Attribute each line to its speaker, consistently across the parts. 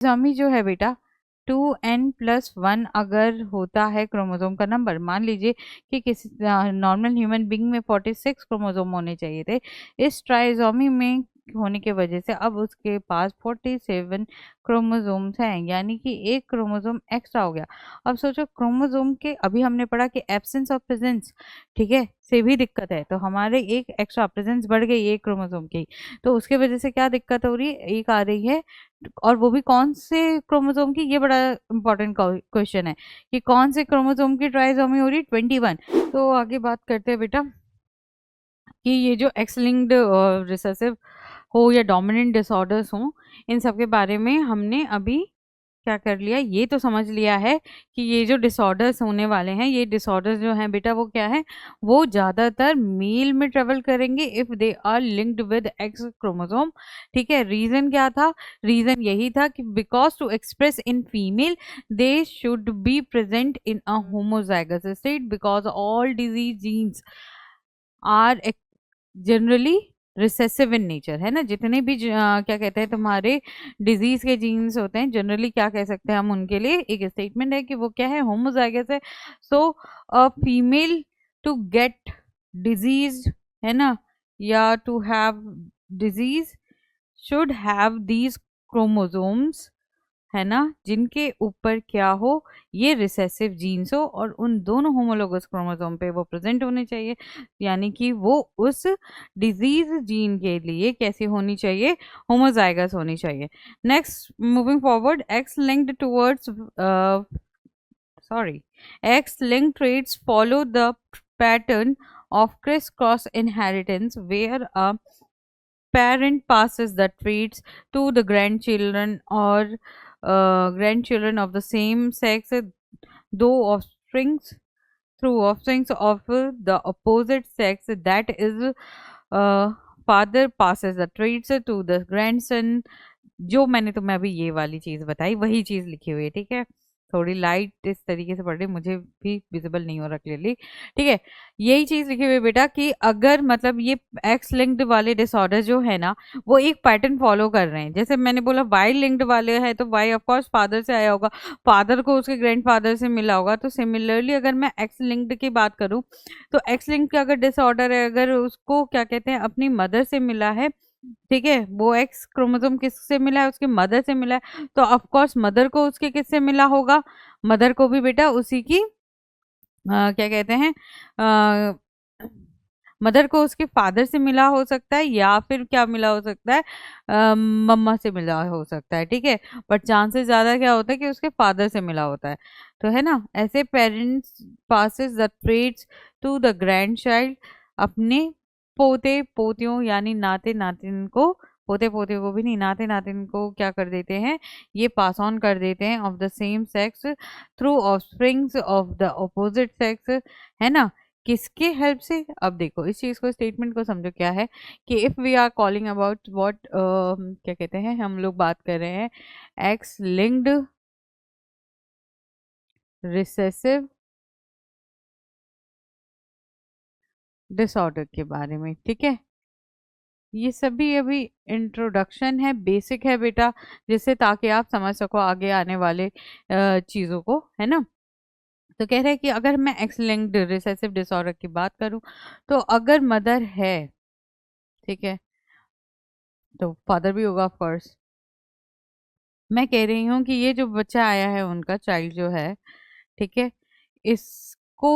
Speaker 1: Trisomy जो है बेटा 2n+1 अगर होता है क्रोमोसोम का नंबर, मान लीजिए कि किसी नॉर्मल ह्यूमन बीइंग में 46 क्रोमोसोम होने चाहिए थे, इस ट्राइसोमी में होने की वजह से अब उसके पास 47 क्रोमोसोम्स हैं, यानी कि एक क्रोमोसोम एक्स्ट्रा हो गया। अब सोचो क्रोमोसोम के, अभी हमने पढ़ा कि एब्सेंस और प्रेजेंस, ठीक है, से भी दिक्कत है, तो हमारे एक एक्स्ट्रा प्रेजेंस बढ़ गई एक क्रोमोसोम की, तो उसके वजह से क्या दिक्कत हो रही है, एक आ रही है, और वो भी कौन से क्रोमोसोम की, ये बड़ा इंपॉर्टेंट क्वेश्चन है कि कौन से क्रोमोसोम की ट्राइसोमी हो रही, 21। तो आगे बात करते हैं बेटा कि ये जो एक्स लिंक्ड रिसेसिव हो या डोमिनेंट डिसऑर्डर्स हो, इन सब के बारे में हमने अभी क्या कर लिया, ये तो समझ लिया है कि ये जो डिसऑर्डर्स होने वाले हैं, ये डिसऑर्डर्स जो हैं बेटा वो क्या है, वो ज़्यादातर मेल में ट्रेवल करेंगे if they are linked with X chromosome. ठीक है, रीज़न क्या था, रीज़न यही था कि because to express in female they should be present in a homozygous state because all disease genes are generally recessive in nature, है ना, जितने भी क्या कहते हैं तुम्हारे डिजीज के जीन्स होते हैं, जनरली क्या कह सकते हैं हम उनके लिए, एक स्टेटमेंट है कि वो क्या है, होमोजाइगस है। So a female to get disease, है ना, या to have disease should have these chromosomes, है ना, जिनके ऊपर क्या हो, ये रिसेसिव जीन्स हो और उन दोनों होमोलोगस क्रोमोसोम पे वो प्रेजेंट होने चाहिए, यानी कि वो उस डिजीज जीन के लिए कैसी होनी चाहिए, होमोजाइगस होनी चाहिए। Next, moving forward, x linked towards sorry X-linked traits follow the pattern of crisscross inheritance where a parent passes the traits to the grandchildren or grandchildren of the same sex, though offsprings through offsprings of the opposite sex, that is father passes the traits to the grandson। जो मैंने तुम्हें अभी ये वाली चीज बताई वही चीज लिखी हुई है, ठीक है, थोड़ी लाइट इस तरीके से पढ़ रही, मुझे भी विजिबल नहीं हो रहा क्लियरली, ठीक है, यही चीज लिखी हुई है बेटा कि अगर मतलब ये एक्स लिंक्ड वाले डिसऑर्डर जो है ना, वो एक पैटर्न फॉलो कर रहे हैं, जैसे मैंने बोला वाई लिंक्ड वाले हैं तो वाई ऑफ कोर्स फादर से आया होगा, फादर को उसके ग्रैंडफादर से मिला होगा, तो सिमिलरली अगर मैं एक्स लिंक्ड की बात करूं, तो एक्स लिंक्ड का अगर डिसऑर्डर है, अगर उसको क्या कहते हैं अपनी मदर से मिला है, ठीक है, वो एक्स क्रोमोसोम किससे मिला है, उसकी मदर से मिला है, तो ऑफ कोर्स मदर को उसके किससे मिला होगा, मदर को भी बेटा उसी की क्या कहते हैं मदर को उसके फादर से मिला हो सकता है, या फिर क्या मिला हो सकता है, मम्मा से मिला हो सकता है, ठीक है, बट चांसेस ज्यादा क्या होता है कि उसके फादर से मिला होता है, तो है ना, ऐसे parents passes the traits to the grandchild, अपने पोते पोतियों यानी नाते नातिन को, पोते पोतियों को भी नहीं, नाते नातिन को क्या कर देते हैं, ये पास ऑन कर देते हैं, of the same sex through offsprings of the opposite sex, है ना, किसके हेल्प से, अब देखो इस चीज को, स्टेटमेंट को समझो क्या है कि if we are calling about what क्या कहते हैं, हम लोग बात कर रहे हैं एक्स लिंक्ड रिसेसिव डिसऑर्डर के बारे में, ठीक है, ये सभी अभी इंट्रोडक्शन है, बेसिक है बेटा, जिससे ताकि आप समझ सको आगे आने वाले चीज़ों को, है ना। तो कह रहे हैं कि अगर मैं एक्स लिंक्ड रिसेसिव डिसऑर्डर की बात करूं, तो अगर मदर है, ठीक है, तो फादर भी होगा फर्स्ट। मैं कह रही हूँ कि ये जो बच्चा आया है उनका चाइल्ड जो है, ठीक है, इसको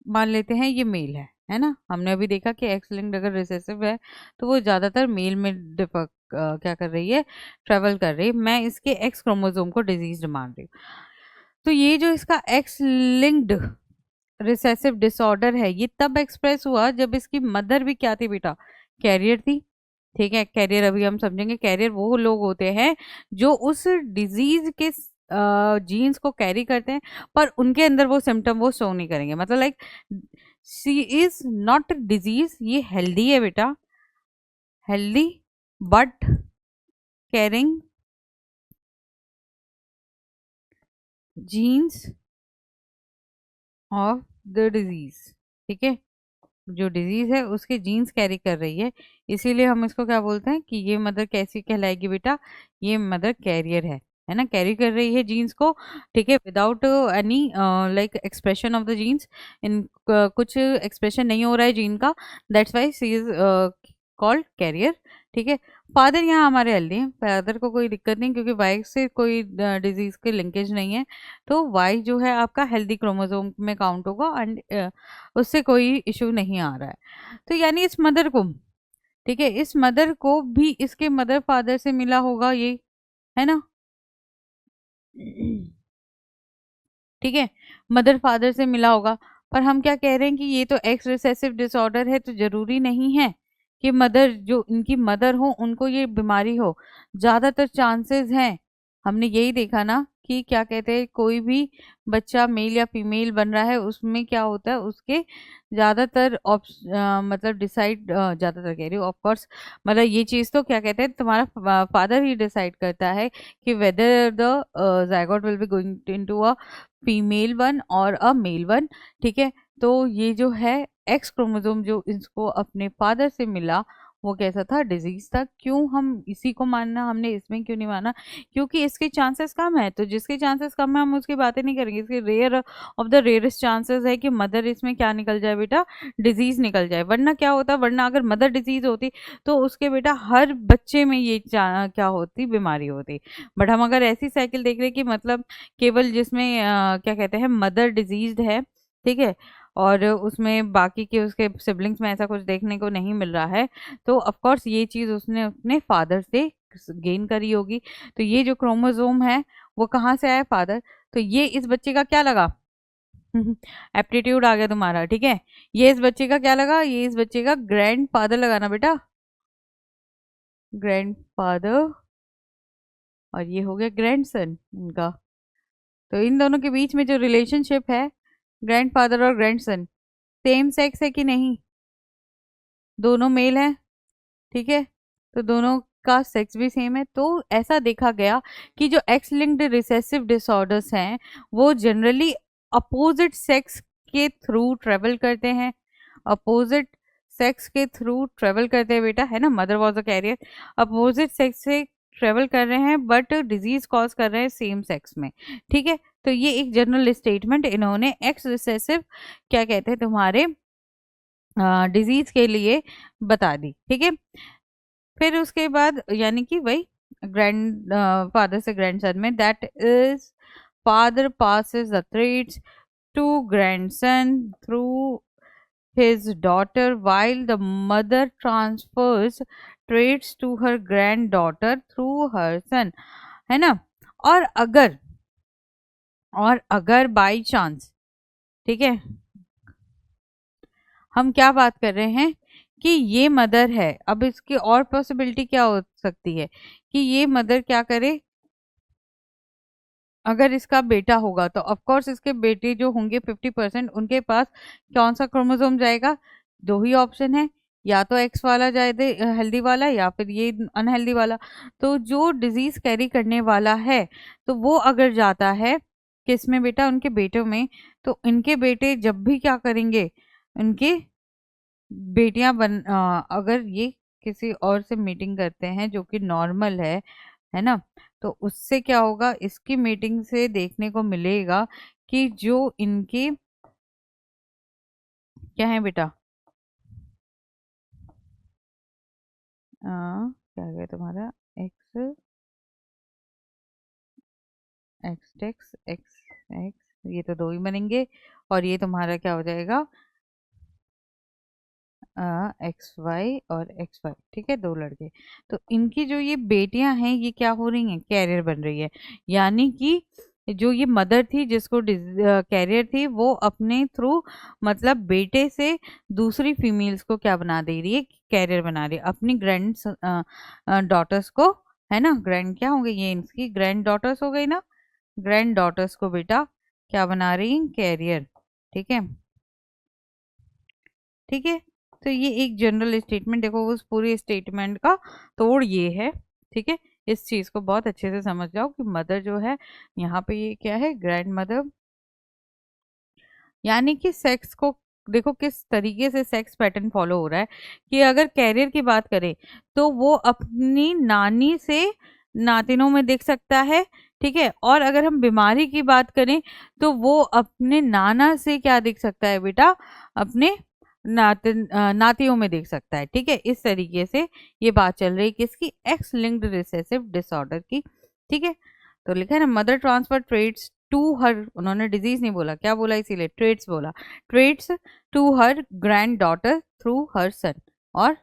Speaker 1: मान लेते हैं ये मेल है ना, हमने अभी देखा कि एक्स लिंक्ड अगर रिसेसिव है तो वो ज्यादातर मेल में डिफर क्या कर रही है, ट्रेवल कर रही है, मैं इसके एक्स क्रोमोसोम को डिजीज मान रही हूँ, तो ये जो इसका एक्स लिंक्ड रिसेसिव डिसऑर्डर है, ये तब एक्सप्रेस हुआ जब इसकी मदर भी क्या थी बेटा, कैरियर थी, ठीक है, कैरियर अभी हम समझेंगे, कैरियर वो लोग होते हैं जो उस डिजीज के जीन्स को कैरी करते हैं, पर उनके अंदर वो सिम्टम वो शो नहीं करेंगे, मतलब like she is not disease, ये हेल्दी है बेटा, healthy but carrying jeans of the disease, ठीक है, जो डिजीज है उसके जीन्स कैरी कर रही है, इसीलिए हम इसको क्या बोलते हैं कि ये मदर कैसी कहलाएगी बेटा, ये मदर कैरियर है है ना, कैरी कर रही है जीन्स को, ठीक है, without any like expression of the genes, इन कुछ एक्सप्रेशन नहीं हो रहा है जीन का, that's why she is called carrier, ठीक है। फादर यहाँ हमारे हेल्दी हैं, फादर को कोई दिक्कत नहीं क्योंकि वाई से कोई डिजीज के लिंकेज नहीं है, तो वाई जो है आपका हेल्दी क्रोमोसोम में काउंट होगा एंड उससे कोई इशू नहीं आ रहा है। तो यानी इस मदर को, ठीक है, इस मदर को भी इसके मदर फादर से मिला होगा ये, है ना, ठीक है, मदर फादर से मिला होगा। पर हम क्या कह रहे हैं कि ये तो एक्स रिसेसिव डिसऑर्डर है, तो जरूरी नहीं है कि मदर जो इनकी मदर हो उनको ये बीमारी हो, ज्यादातर चांसेस हैं, हमने यही देखा ना कि क्या कहते हैं, कोई भी बच्चा मेल या फीमेल बन रहा है उसमें क्या होता है, उसके ज्यादातर मतलब डिसाइड, ज्यादातर कह रही हूँ ऑफ कोर्स, मतलब ये चीज तो क्या कहते हैं तुम्हारा फादर ही डिसाइड करता है कि whether the zygote will be going into a female one और अ मेल वन, ठीक है। तो ये जो है एक्स क्रोमोसोम जो इसको अपने फादर से मिला वो कैसा था, डिजीज था। क्यों हम इसी को मानना, हमने इसमें क्यों नहीं माना, क्योंकि इसके चांसेस कम है, तो जिसके चांसेस कम है हम उसकी बातें नहीं करेंगे। इसके rare of the rarest chances है कि मदर इसमें क्या निकल जाए बेटा, डिजीज निकल जाए। वरना क्या होता, वरना अगर मदर डिजीज होती तो उसके बेटा हर बच्चे में ये क्या होती, बीमारी होती। बट हम अगर ऐसी साइकिल देख रहे हैं कि मतलब केवल जिसमें क्या कहते हैं मदर डिजीज्ड है, ठीक है, और उसमें बाकी के उसके सिबलिंग्स में ऐसा कुछ देखने को नहीं मिल रहा है, तो ऑफ कोर्स ये चीज उसने अपने फादर से गेन करी होगी। तो ये जो क्रोमोसोम है वो कहाँ से आया, फादर। तो ये इस बच्चे का क्या लगा, एप्टीट्यूड आ गया तुम्हारा, ठीक है। ये इस बच्चे का क्या लगा, ये इस बच्चे का ग्रैंड फादर लगाना बेटा, ग्रैंड फादर, और ये हो गया ग्रैंडसन इनका। तो इन दोनों के बीच में जो रिलेशनशिप है, ग्रैंड फादर और ग्रैंडसन, सेम सेक्स है कि नहीं, दोनों मेल हैं, ठीक है, तो दोनों का सेक्स भी सेम है। तो ऐसा देखा गया कि जो एक्स लिंक्ड रिसेसिव डिसऑर्डर्स हैं वो जनरली अपोजिट सेक्स के थ्रू ट्रेवल करते हैं, अपोजिट सेक्स के थ्रू ट्रेवल करते हैं बेटा, है ना, mother was a carrier, opposite sex से ट्रेवल कर रहे हैं बट डिजीज कॉज कर रहे हैं सेम सेक्स में, ठीक है। तो ये एक जनरल स्टेटमेंट इन्होंने एक्स रिसेसिव क्या कहते हैं तुम्हारे डिजीज के लिए बता दी, ठीक है। फिर उसके बाद यानी कि वही ग्रैंड फादर से ग्रैंडसन में, that is father passes the traits to grandson through his daughter while the mother transfers traits to her granddaughter through her son, है ना। और अगर, और अगर बाई चांस, ठीक है, हम क्या बात कर रहे हैं कि ये मदर है, अब इसकी और पॉसिबिलिटी क्या हो सकती है कि ये मदर क्या करे, अगर इसका बेटा होगा तो ऑफ कोर्स इसके बेटे जो होंगे 50% उनके पास कौन सा क्रोमोसोम जाएगा, दो ही ऑप्शन है, या तो एक्स वाला जाए हेल्दी वाला या फिर ये अनहेल्दी वाला। तो जो डिजीज कैरी करने वाला है तो वो अगर जाता है किसमें बेटा, उनके बेटों में, तो इनके बेटे जब भी क्या करेंगे, उनके बेटियां अगर ये किसी और से मीटिंग करते हैं जो कि नॉर्मल है ना, तो उससे क्या होगा, इसकी मीटिंग से देखने को मिलेगा कि जो इनके क्या है बेटा, क्या है तुम्हारा एक्स एक्स टेक्स एक्स एक्स, ये तो दो ही बनेंगे, और ये तुम्हारा क्या हो जाएगा एक्स वाई और एक्स वाई, ठीक है, दो लड़के। तो इनकी जो ये बेटियां हैं ये क्या हो रही हैं, कैरियर बन रही है। यानी कि जो ये मदर थी जिसको कैरियर थी वो अपने थ्रू मतलब बेटे से दूसरी फीमेल्स को क्या बना दे रही है, कैरियर बना रही है अपनी ग्रैंड डॉटर्स को, है ना, ग्रैंड क्या हो गई, ये इनकी ग्रैंड डॉटर्स हो गई ना, ग्रैंड डॉटर्स को बेटा क्या बना रही है, कैरियर, ठीक है, ठीक है। तो ये एक जनरल स्टेटमेंट, देखो उस पूरी स्टेटमेंट का तोड़ ये है, ठीक है। इस चीज को बहुत अच्छे से समझ जाओ कि मदर जो है यहाँ पे ये क्या है, ग्रैंड मदर, यानी कि सेक्स को देखो किस तरीके से सेक्स पैटर्न फॉलो हो रहा है कि अगर कैरियर की बात करें तो वो अपनी नानी से नातिनों में दिख सकता है, ठीक है। और अगर हम बीमारी की बात करें तो वो अपने नाना से क्या दिख सकता है बेटा, अपने नातियों में देख सकता है, ठीक है। इस तरीके से ये बात चल रही है किसकी, एक्स लिंक्ड रिसेसिव डिसऑर्डर की, ठीक है। तो लिखा है ना, mother transfer traits to her, उन्होंने डिजीज नहीं बोला, क्या बोला, इसीलिए ट्रेड्स बोला, traits to her granddaughter through her son. और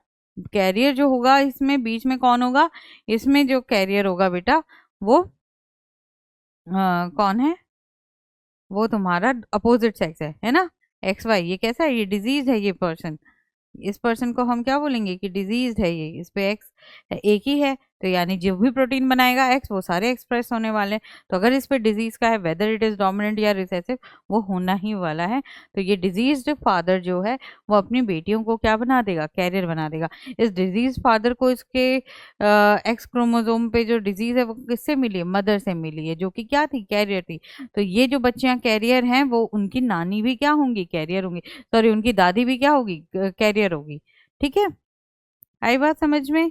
Speaker 1: कैरियर जो होगा इसमें बीच में कौन होगा, इसमें जो कैरियर होगा बेटा वो कौन है, वो तुम्हारा अपोजिट सेक्स है ना, एक्स वाई। ये कैसा है, ये डिजीज है, ये पर्सन, इस पर्सन को हम क्या बोलेंगे कि डिजीज है, ये इस पे एक्स एक ही है, तो यानी जो भी प्रोटीन बनाएगा एक्स वो सारे एक्सप्रेस होने वाले हैं। तो अगर इस पे डिजीज का है, वेदर इट इज डोमिनेंट या रिसेसिव, वो होना ही वाला है। तो ये डिजीज्ड फादर जो है वो अपनी बेटियों को क्या बना देगा, कैरियर बना देगा। इस डिजीज फादर को इसके एक्स क्रोमोसोम पे जो डिजीज है वो किससे मिली है, मदर से मिली है, जो कि क्या थी, कैरियर थी। तो ये जो बच्चियां कैरियर हैं वो उनकी नानी भी क्या होंगी, कैरियर होंगी, सॉरी उनकी दादी भी क्या होगी, कैरियर होगी, ठीक है। आई बात समझ में।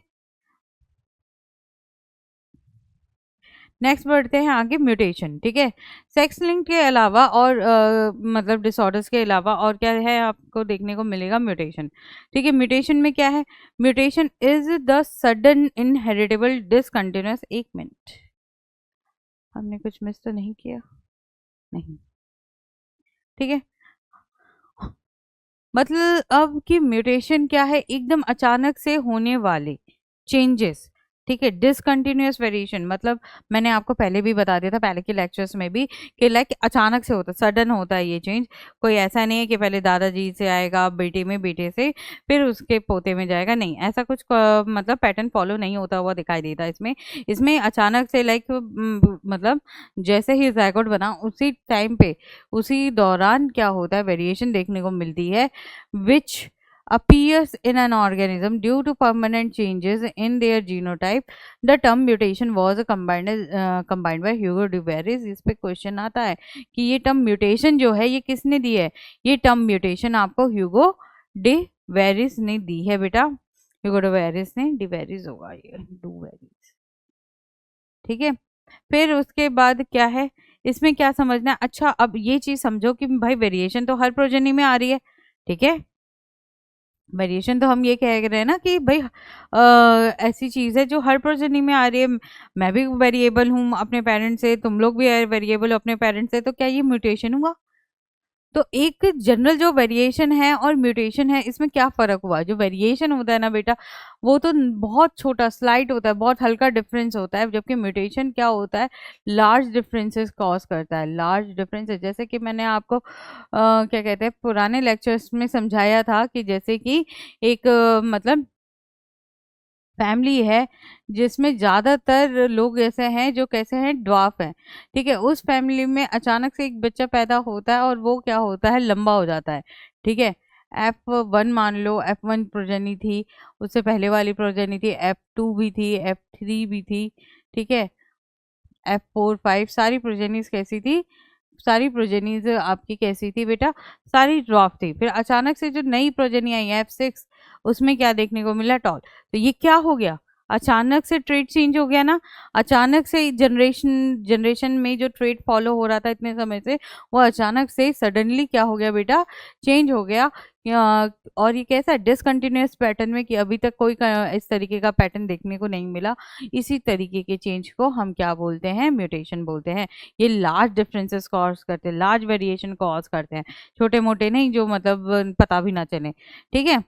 Speaker 1: नेक्स्ट बढ़ते हैं आगे, म्यूटेशन, ठीक है। सेक्स लिंक के अलावा और मतलब डिसऑर्डर्स के अलावा और क्या है आपको देखने को मिलेगा, म्यूटेशन, ठीक है। म्यूटेशन में क्या है, mutation is the sudden inheritable discontinuous, एक मिनट, हमने कुछ मिस तो नहीं किया, नहीं, ठीक है। मतलब अब की म्यूटेशन क्या है, एकदम अचानक से होने वाले चेंजेस, ठीक है। डिसकंटिन्यूअस वेरिएशन मतलब मैंने आपको पहले भी बता दिया था, पहले के लेक्चर्स में भी, कि लाइक अचानक से होता है, सडन होता है ये चेंज। कोई ऐसा नहीं है कि पहले दादाजी से आएगा बेटे में, बेटे से फिर उसके पोते में जाएगा, नहीं, ऐसा कुछ मतलब पैटर्न फॉलो नहीं होता हुआ दिखाई देता इसमें। इसमें अचानक से लाइक मतलब जैसे ही जायगोट बना उसी टाइम पे, उसी दौरान क्या होता है, वेरिएशन देखने को मिलती है, which appears in an organism due to permanent changes in their genotype. The term mutation was combined by Hugo de Veris. इस पे क्वेश्चन आता है कि ये टर्म म्यूटेशन जो है ये किसने दी है, ये टर्म म्यूटेशन आपको ह्यूगो डे वेरिस ने दी है बेटा, ह्यूगो डे वेरिस ने, डी वेरिस होगा ये, डू वेरिस, ठीक है। फिर उसके बाद क्या है, इसमें क्या समझना है, अच्छा अब ये चीज समझो कि भाई वेरिएशन तो हर प्रोजेनी में आ रही है, ठीक है। वेरिएशन तो हम ये कह रहे हैं ना कि भाई ऐसी चीज है जो हर प्रोजेनी में आ रही है, मैं भी वेरिएबल हूँ अपने पेरेंट्स से, तुम लोग भी वेरिएबल हो अपने पेरेंट्स से, तो क्या ये म्यूटेशन हुआ। तो एक जनरल जो वेरिएशन है और म्यूटेशन है, इसमें क्या फर्क हुआ, जो वेरिएशन होता है ना बेटा वो तो बहुत छोटा स्लाइट होता है, बहुत हल्का डिफरेंस होता है, जबकि म्यूटेशन क्या होता है, लार्ज डिफरेंसेस कॉज करता है, लार्ज डिफरेंसेस। जैसे कि मैंने आपको क्या कहते हैं पुराने लेक्चर्स में समझाया था कि जैसे कि एक मतलब फैमिली है जिसमें ज्यादातर लोग ऐसे हैं जो कैसे हैं, ड्वार्फ हैं, ठीक है। उस फैमिली में अचानक से एक बच्चा पैदा होता है और वो क्या होता है, लंबा हो जाता है, ठीक है। F1 मान लो, F1 प्रोजेनी थी, उससे पहले वाली प्रोजेनी थी, F2 भी थी, F3 भी थी, ठीक है। F4 5 सारी प्रोजेनीज कैसी थी, सारी प्रोजेनीज आपकी कैसी थी बेटा, सारी ड्रॉप थी। फिर अचानक से जो नई प्रोजेनी आई F6, उसमें क्या देखने को मिला, टॉल। तो ये क्या हो गया, अचानक से ट्रेड चेंज हो गया ना, अचानक से जनरेशन जनरेशन में जो ट्रेड फॉलो हो रहा था इतने समय से, वो अचानक से सडनली क्या हो गया बेटा, चेंज हो गया। और ये कैसा डिसकंटिन्यूअस पैटर्न में, कि अभी तक कोई इस तरीके का पैटर्न देखने को नहीं मिला, इसी तरीके के चेंज को हम क्या बोलते हैं, म्यूटेशन बोलते हैं। ये लार्ज डिफरेंसेस कॉज करते हैं, लार्ज वेरिएशन कॉज करते हैं, छोटे मोटे नहीं जो मतलब पता भी ना चले, ठीक है।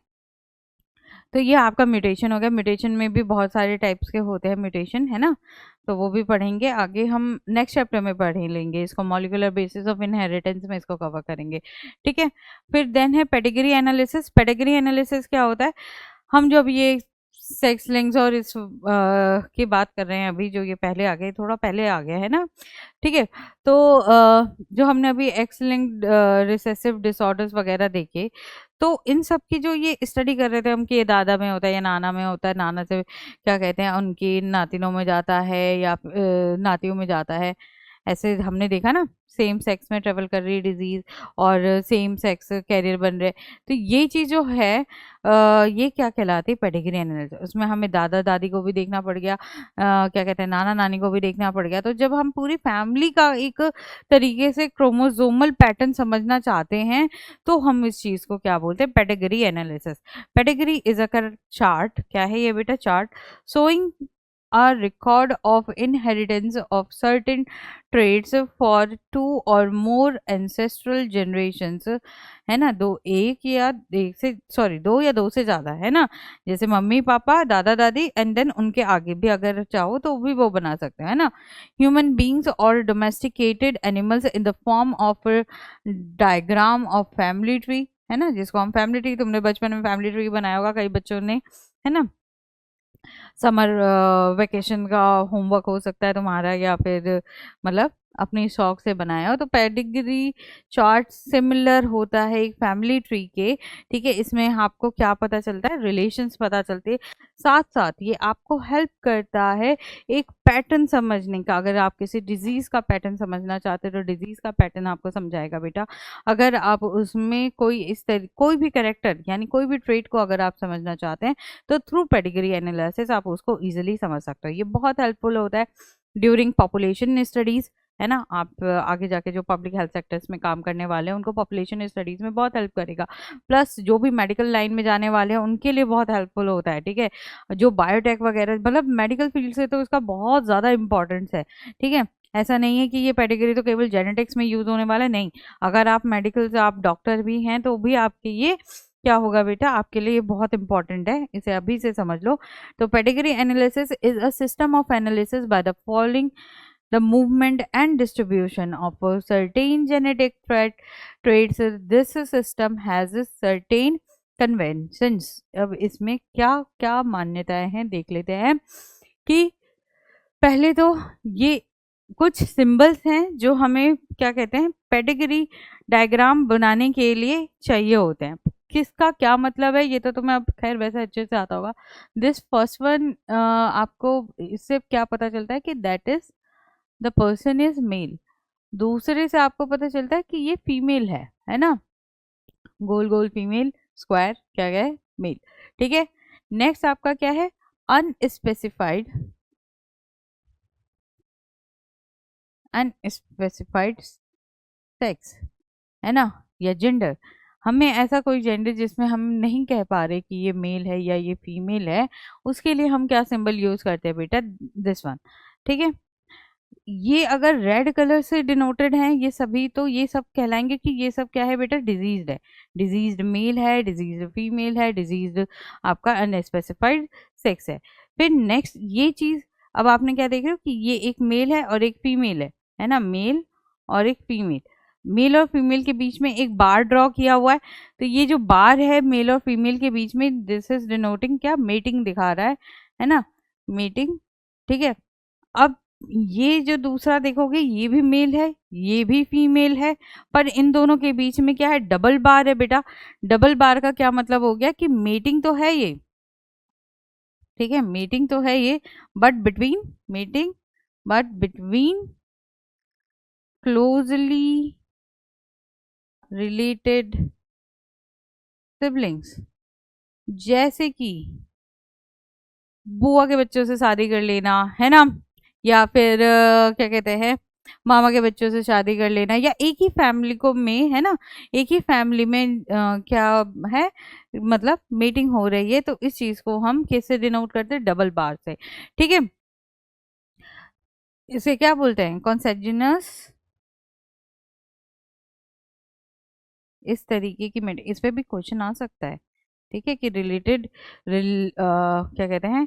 Speaker 1: तो ये आपका म्यूटेशन हो गया। म्यूटेशन में भी बहुत सारे टाइप्स के होते हैं म्यूटेशन, है ना, तो वो भी पढ़ेंगे आगे हम नेक्स्ट चैप्टर में पढ़ लेंगे इसको, मॉलिक्यूलर बेसिस ऑफ इनहेरिटेंस में इसको कवर करेंगे, ठीक है। फिर देन है पेडिग्री एनालिसिस। पेडिग्री एनालिसिस क्या होता है, हम जो अभी ये सेक्स लिंक्स और इस की बात कर रहे हैं अभी, जो ये पहले आ गए, थोड़ा पहले आ गया है ना, ठीक है। तो जो हमने अभी एक्स लिंक्ड रिसेसिव डिसऑर्डर्स वगैरह देखे, तो इन सब की जो ये स्टडी कर रहे थे हम कि ये दादा में होता है या नाना में होता है, नाना से क्या कहते हैं उनकी नातिनों में जाता है या नातियों में जाता ऐसे हमने देखा ना, सेम सेक्स में ट्रेवल कर रही है डिजीज और सेम सेक्स कैरियर बन रहे, तो ये चीज जो है ये क्या कहलाती है, पेडिग्री एनालिसिस। उसमें हमें दादा दादी को भी देखना पड़ गया, क्या कहते हैं, नाना नानी को भी देखना पड़ गया। तो जब हम पूरी फैमिली का एक तरीके से क्रोमोसोमल पैटर्न समझना चाहते हैं तो हम इस चीज को क्या बोलते हैं, pedigree analysis. Pedigree is a chart, क्या है ये बेटा, chart showing a record of inheritance of certain traits for two or more ancestral generations, है ना, दो, एक या एक से, सॉरी, दो या दो से ज्यादा, है ना, जैसे मम्मी पापा दादा दादी एंड देन उनके आगे भी अगर चाहो तो भी वो बना सकते हैं, है ना। ह्यूमन बींग्स और domesticated animals in the form of diagram of family tree, है ना, जिसको हम फैमिली ट्री, तुमने बचपन में फैमिली ट्री बनाया होगा कई बच्चों ने, है ना। समर वेकेशन का होमवर्क हो सकता है तुम्हारा, या फिर मतलब अपनी शौक से बनाया हो। तो पेडिग्री चार्ट सिमिलर होता है एक फैमिली ट्री के, ठीक है। इसमें आपको क्या पता चलता है, रिलेशंस पता चलते हैं, साथ साथ ये आपको हेल्प करता है एक पैटर्न समझने का। अगर आप किसी डिजीज का पैटर्न समझना चाहते हो तो डिजीज का पैटर्न आपको समझाएगा बेटा। अगर आप उसमें कोई इस तरह कोई भी कैरेक्टर यानी कोई भी ट्रेट को अगर आप समझना चाहते हैं तो थ्रू पेडिग्री एनालिसिस आप उसको इजीली समझ सकते हो। ये बहुत हेल्पफुल होता है ड्यूरिंग पॉपुलेशन स्टडीज, है ना। आप आगे जाके जो पब्लिक हेल्थ सेक्टर्स में काम करने वाले हैं उनको पॉपुलेशन स्टडीज में बहुत हेल्प करेगा। प्लस जो भी मेडिकल लाइन में जाने वाले हैं उनके लिए बहुत हेल्पफुल होता है, ठीक है। जो बायोटेक वगैरह मतलब मेडिकल फील्ड से तो इसका बहुत ज़्यादा इंपॉर्टेंस है, ठीक है। ऐसा नहीं है कि ये पेडिग्री तो केवल जेनेटिक्स में यूज होने वाला है, नहीं। अगर आप मेडिकल से आप डॉक्टर भी हैं तो भी आपके ये क्या होगा बेटा, आपके लिए ये बहुत इंपॉर्टेंट है, इसे अभी से समझ लो। तो pedigree analysis is a system of analysis by the following the movement and distribution of a certain genetic traits. This system has a certain conventions. अब इसमें क्या क्या मान्यताएं हैं देख लेते हैं कि पहले तो ये कुछ सिंबल्स हैं जो हमें क्या कहते हैं, पेडिग्री डायग्राम बनाने के लिए चाहिए होते हैं। किसका क्या मतलब है ये तो तुम्हें अब खैर वैसे अच्छे से आता होगा। दिस फर्स्ट वन, आपको इससे क्या पता चलता है कि that is the person is male. दूसरे से आपको पता चलता है कि ये फीमेल है ना, गोल गोल फीमेल, स्क्वायर क्या है, मेल, ठीक है। नेक्स्ट आपका क्या है, अनस्पेसिफाइड, अनस्पेसिफाइड सेक्स, है ना, या जेंडर। हमें ऐसा कोई जेंडर जिसमें हम नहीं कह पा रहे कि ये मेल है या ये फीमेल है, उसके लिए हम क्या सिंबल यूज करते हैं बेटा, दिस वन, ठीक है। ये अगर रेड कलर से डिनोटेड हैं ये सभी, तो ये सब कहलाएंगे कि ये सब क्या है बेटा, डिजीज्ड है। डिजीज्ड मेल है, डिजीज्ड फीमेल है, डिजीज्ड आपका अनस्पेसिफाइड सेक्स है। फिर नेक्स्ट ये चीज, अब आपने क्या देख रहे हो कि ये एक मेल है और एक फीमेल है ना, मेल और एक फीमेल। मेल और फीमेल के बीच में एक बार ड्रॉ किया हुआ है, तो ये जो बार है मेल और फीमेल के बीच में, दिस इज डिनोटिंग क्या, मेटिंग दिखा रहा है ना, मेटिंग, ठीक है। अब ये जो दूसरा देखोगे ये भी मेल है ये भी फीमेल है, पर इन दोनों के बीच में क्या है, डबल बार है बेटा। डबल बार का क्या मतलब हो गया कि मेटिंग तो है ये, ठीक है, मेटिंग तो है ये, but between, mating but between closely related siblings, जैसे कि बुआ के बच्चों से शादी कर लेना, है ना, या फिर क्या कहते हैं, मामा के बच्चों से शादी कर लेना, या एक ही फैमिली को में, है ना, एक ही फैमिली में क्या है, मतलब मीटिंग हो रही है, तो इस चीज को हम कैसे डिनोट करते हैं, डबल बार से, ठीक है। इसे क्या बोलते हैं, कॉन्सेजिनस, इस तरीके की मीटिंग, इस पे भी क्वेश्चन आ सकता है, ठीक है, कि रिलेटेड क्या कहते हैं,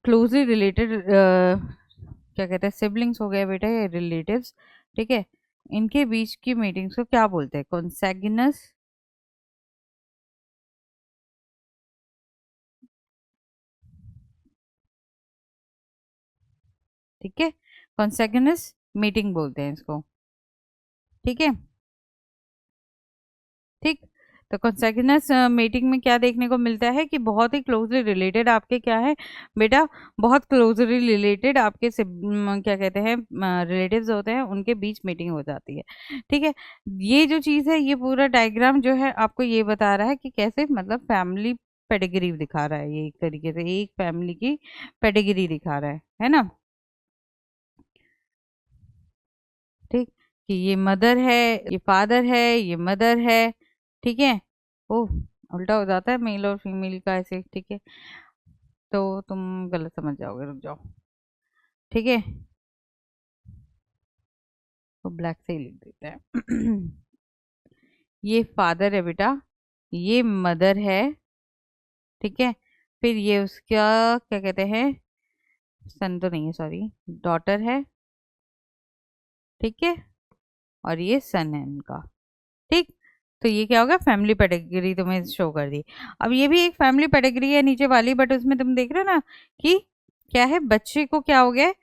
Speaker 1: क्लोजली रिलेटेड क्या कहते हैं, सिबलिंग्स हो गए बेटा या रिलेटिव्स, ठीक है, इनके बीच की मीटिंग्स को क्या बोलते हैं, कॉन्सेगिनस, ठीक है, कॉन्सेगिनस मीटिंग बोलते हैं इसको, ठीक है, ठीक। तो कंसेक्यूटिव मेटिंग में क्या देखने को मिलता है कि बहुत ही क्लोजली रिलेटेड आपके क्या है बेटा, बहुत क्लोजली रिलेटेड आपके क्या कहते हैं रिलेटिव्स होते हैं, उनके बीच मीटिंग हो जाती है। ठीक है, ये जो चीज़ है, ये पूरा डायग्राम जो है आपको ये बता रहा है कि कैसे मतलब फैमिली पेडिग्री दिखा रहा है, ये एक तरीके से एक फैमिली की पेडिग्री दिखा रहा है ना। ठीक, कि ये मदर है, ये फादर है, ये मदर है। ठीक है, ओह उल्टा हो जाता है मेल और फीमेल का ऐसे। ठीक है, तो तुम गलत समझ जाओगे, रुक जाओ। ठीक है, तो ब्लैक से ही लिख देते हैं। ये फादर है बेटा, ये मदर है। ठीक है, फिर ये उसका क्या कहते हैं, सन तो नहीं है, सॉरी, डॉटर है। ठीक है, और ये सन है इनका। ठीक, तो ये क्या होगा, फैमिली पेडिग्री तुम्हें शो कर दी। अब ये भी एक फैमिली पेडिग्री है नीचे वाली, बट उसमें तुम देख रहे हो ना कि क्या है, बच्चे को क्या हो गया है,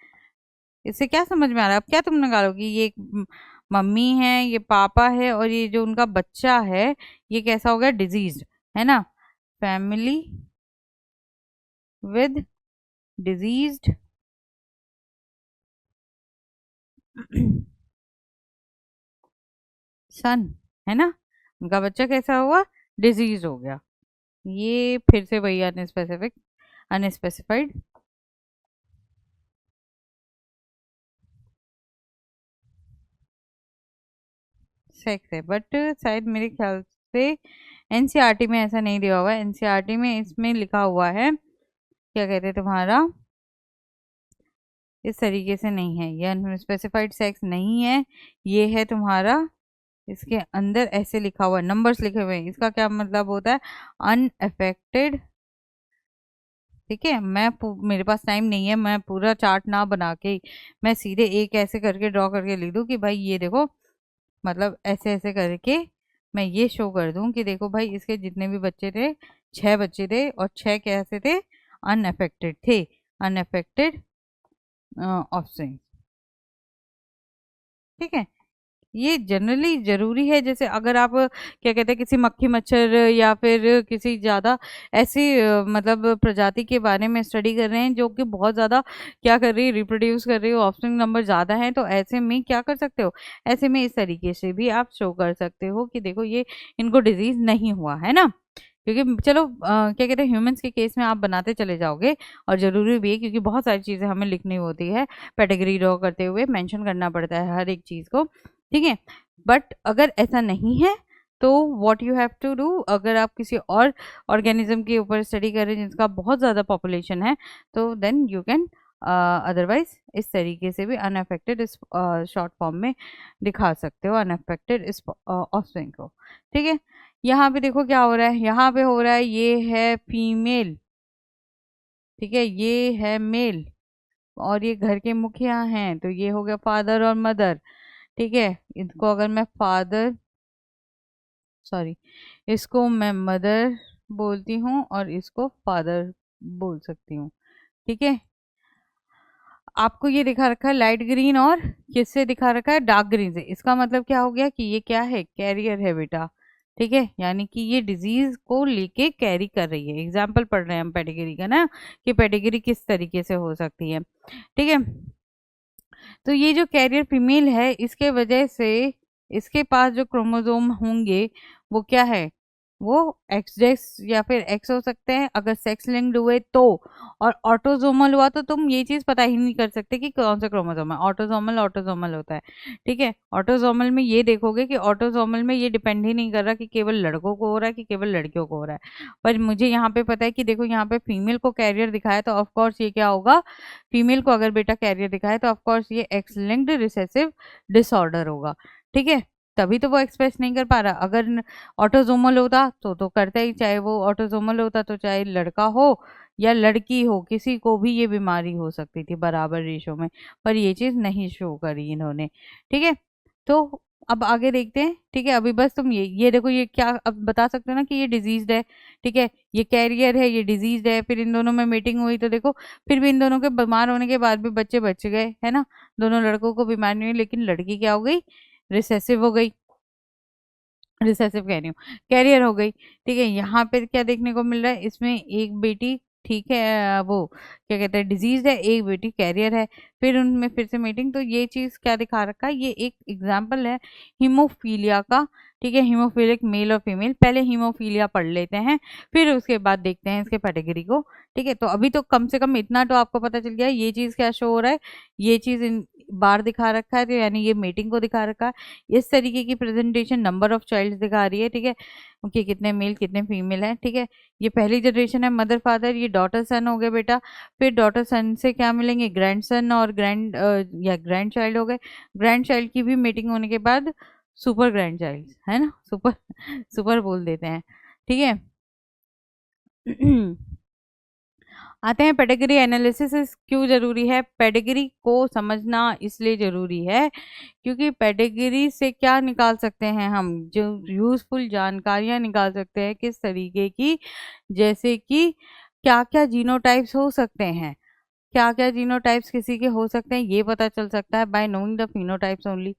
Speaker 1: इससे क्या समझ में आ रहा है। अब क्या तुम निकालोगी, ये एक मम्मी है, ये पापा है, और ये जो उनका बच्चा है ये कैसा हो गया, डिजीज है ना। फैमिली विद डिजीज्ड सन, है ना, उनका बच्चा कैसा हुआ, डिजीज हो गया। ये फिर से वही अनस्पेसिफिक अनस्पेसिफाइड सेक्स है, बट शायद मेरे ख्याल से एनसीईआरटी में ऐसा नहीं दिया हुआ है। एनसीईआरटी में इसमें लिखा हुआ है, क्या कहते हैं तुम्हारा, इस तरीके से नहीं है, ये अनस्पेसिफाइड सेक्स नहीं है, ये है तुम्हारा, इसके अंदर ऐसे लिखा हुआ है, नंबर्स लिखे हुए हैं, इसका क्या मतलब होता है, अनअफेक्टेड। ठीक है, मेरे पास टाइम नहीं है, मैं पूरा चार्ट ना बना के मैं सीधे एक ऐसे करके ड्रॉ करके लिख दूं कि भाई ये देखो, मतलब ऐसे ऐसे करके मैं ये शो कर दूं कि देखो भाई इसके जितने भी बच्चे थे, 6 बच्चे थे, और 6 कैसे थे, अनअफेक्टेड थे, अनअफेक्टेड ऑफस्प्रिंग। ठीक है, ये जनरली जरूरी है, जैसे अगर आप क्या कहते हैं किसी मक्खी मच्छर या फिर किसी ज़्यादा ऐसी मतलब प्रजाति के बारे में स्टडी कर रहे हैं जो कि बहुत ज़्यादा क्या कर रही है, रिप्रोड्यूस कर रही है, ऑफस्प्रिंग नंबर ज़्यादा है, तो ऐसे में क्या कर सकते हो, ऐसे में इस तरीके से भी आप शो कर सकते हो कि देखो ये इनको डिजीज नहीं हुआ है ना। क्योंकि चलो क्या कहते हैं ह्यूमंस के केस में आप बनाते चले जाओगे, और ज़रूरी भी है क्योंकि बहुत सारी चीज़ें हमें लिखनी होती है, कैटेगरी ड्रॉ करते हुए मेंशन करना पड़ता है हर एक चीज़ को। ठीक है, बट अगर ऐसा नहीं है तो what you have to do, अगर आप किसी और ऑर्गेनिज्म के ऊपर स्टडी कर रहे हैं जिसका बहुत ज़्यादा पॉपुलेशन है, तो देन यू कैन अदरवाइज इस तरीके से भी अनअफेक्टेड इस शॉर्ट फॉर्म में दिखा सकते हो, अनअफेक्टेड इस ऑफस्प्रिंग को। ठीक है, यहाँ पे देखो क्या हो रहा है, यहाँ पे हो रहा है ये है फीमेल, ठीक है, ये है मेल, और ये घर के मुखिया हैं, तो ये हो गया फादर और मदर। ठीक है, इनको अगर मैं फादर, सॉरी, इसको मैं मदर बोलती हूँ और इसको फादर बोल सकती हूँ। ठीक है, आपको ये दिखा रखा है लाइट ग्रीन, और किससे दिखा रखा है, डार्क ग्रीन से, इसका मतलब क्या हो गया कि ये क्या है, कैरियर है बेटा। ठीक है, यानी कि ये डिजीज को लेके कैरी कर रही है। एग्जाम्पल पढ़ रहे हैं हम पेडिग्री का ना, कि पेडिग्री किस तरीके से हो सकती है। ठीक है, तो ये जो कैरियर फीमेल है, इसके वजह से इसके पास जो क्रोमोसोम होंगे वो क्या है, वो एक्स जेक्स या फिर एक्स हो सकते हैं अगर सेक्स लिंक्ड हुए तो, और ऑटोजोमल हुआ तो तुम ये चीज़ पता ही नहीं कर सकते कि कौन सा क्रोमोसोम है, ऑटोजोमल ऑटोजोमल होता है। ठीक है, ऑटोजोमल में ये देखोगे कि ऑटोजोमल में ये डिपेंड ही नहीं कर रहा कि केवल लड़कों को हो रहा है कि केवल लड़कियों को हो रहा है, पर मुझे यहाँ पे पता है कि देखो यहाँ पे फीमेल को कैरियर दिखाया, तो ऑफकोर्स ये क्या होगा, फीमेल को अगर बेटा कैरियर दिखाए तो ऑफकोर्स ये एक्स लिंक्ड रिसेसिव डिसऑर्डर होगा। ठीक है, तभी तो वो एक्सप्रेस नहीं कर पा रहा, अगर ऑटोजोमल होता तो करता ही, चाहे वो ऑटोजोमल होता तो चाहे लड़का हो या लड़की हो, किसी को भी ये बीमारी हो सकती थी बराबर रेशो में, पर ये चीज़ नहीं शो करी इन्होंने। ठीक है, तो अब आगे देखते हैं। ठीक है, अभी बस तुम ये देखो, ये क्या अब बता सकते हो ना कि ये डिजीज्ड है। ठीक है, ये कैरियर है, ये डिजीज्ड है, फिर इन दोनों में मीटिंग हुई तो देखो, फिर भी इन दोनों के बीमार होने के बाद भी बच्चे बच गए, है ना, दोनों लड़कों को बीमारी नहीं हुई, लेकिन लड़की क्या हो गई, रिसेसिव हो गई। रिसेसिव कह रही हूँ, कैरियर हो गई। ठीक है, यहाँ पे क्या देखने को मिल रहा है, इसमें एक बेटी, ठीक है, वो क्या कहते हैं डिजीज है, एक बेटी कैरियर है, फिर उनमें फिर से मीटिंग। तो ये चीज क्या दिखा रखा है, ये एक एग्जाम्पल है हीमोफीलिया का। ठीक है, हीमोफीलिक मेल और फीमेल, पहले हीमोफीलिया पढ़ लेते हैं, फिर उसके बाद देखते हैं इसके कैटेगरी को। ठीक है, तो अभी तो कम से कम इतना तो आपको पता चल गया है, ये चीज क्या शो हो रहा है, ये चीज इन बार दिखा रखा है, तो यानी ये मीटिंग को दिखा रखा है। इस तरीके की प्रेजेंटेशन नंबर ऑफ चाइल्ड दिखा रही है। ठीक है, कि कितने मेल कितने फीमेल हैं। ठीक है, ये पहली जनरेशन है मदर फादर, ये डॉटर सन हो गए बेटा। फिर डॉटर सन से क्या मिलेंगे, ग्रैंड सन और ग्रैंड या ग्रैंड चाइल्ड हो गए। ग्रैंड चाइल्ड की भी मीटिंग होने के बाद सुपर ग्रैंड चाइल्ड, है ना, सुपर सुपर बोल देते हैं। ठीक है आते हैं पेडिग्री एनालिसिस क्यों जरूरी है। पेडिग्री को समझना इसलिए जरूरी है क्योंकि पेडिग्री से क्या निकाल सकते हैं हम, जो यूजफुल जानकारियां निकाल सकते हैं किस तरीके की, जैसे कि क्या क्या जीनोटाइप्स हो सकते हैं, क्या क्या जीनोटाइप्स किसी के हो सकते हैं, ये पता चल सकता है bye knowing the phenotypes only.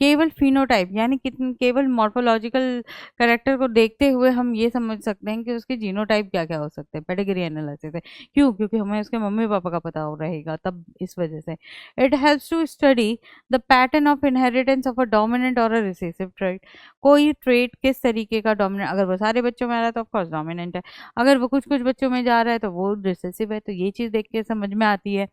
Speaker 1: केवल फिनोटाइप यानी कितने, केवल मॉर्फोलॉजिकल करेक्टर को देखते हुए हम ये समझ सकते हैं कि उसके जीनोटाइप क्या क्या हो सकते हैं पेडिग्री एनालिसिस से। क्यों, क्योंकि हमें उसके मम्मी पापा का पता हो रहेगा, तब इस वजह से। It helps to study the pattern of inheritance of a dominant और अ रिसेसिव ट्रेट। कोई ट्रेट किस तरीके का डोमिनेंट, अगर वो सारे बच्चों में आ रहा है तो ऑफकोर्स डोमिनेंट है, अगर वो कुछ कुछ बच्चों में जा रहा है तो वो रिसेसिव है। तो ये चीज़ देख के समझ में आती है।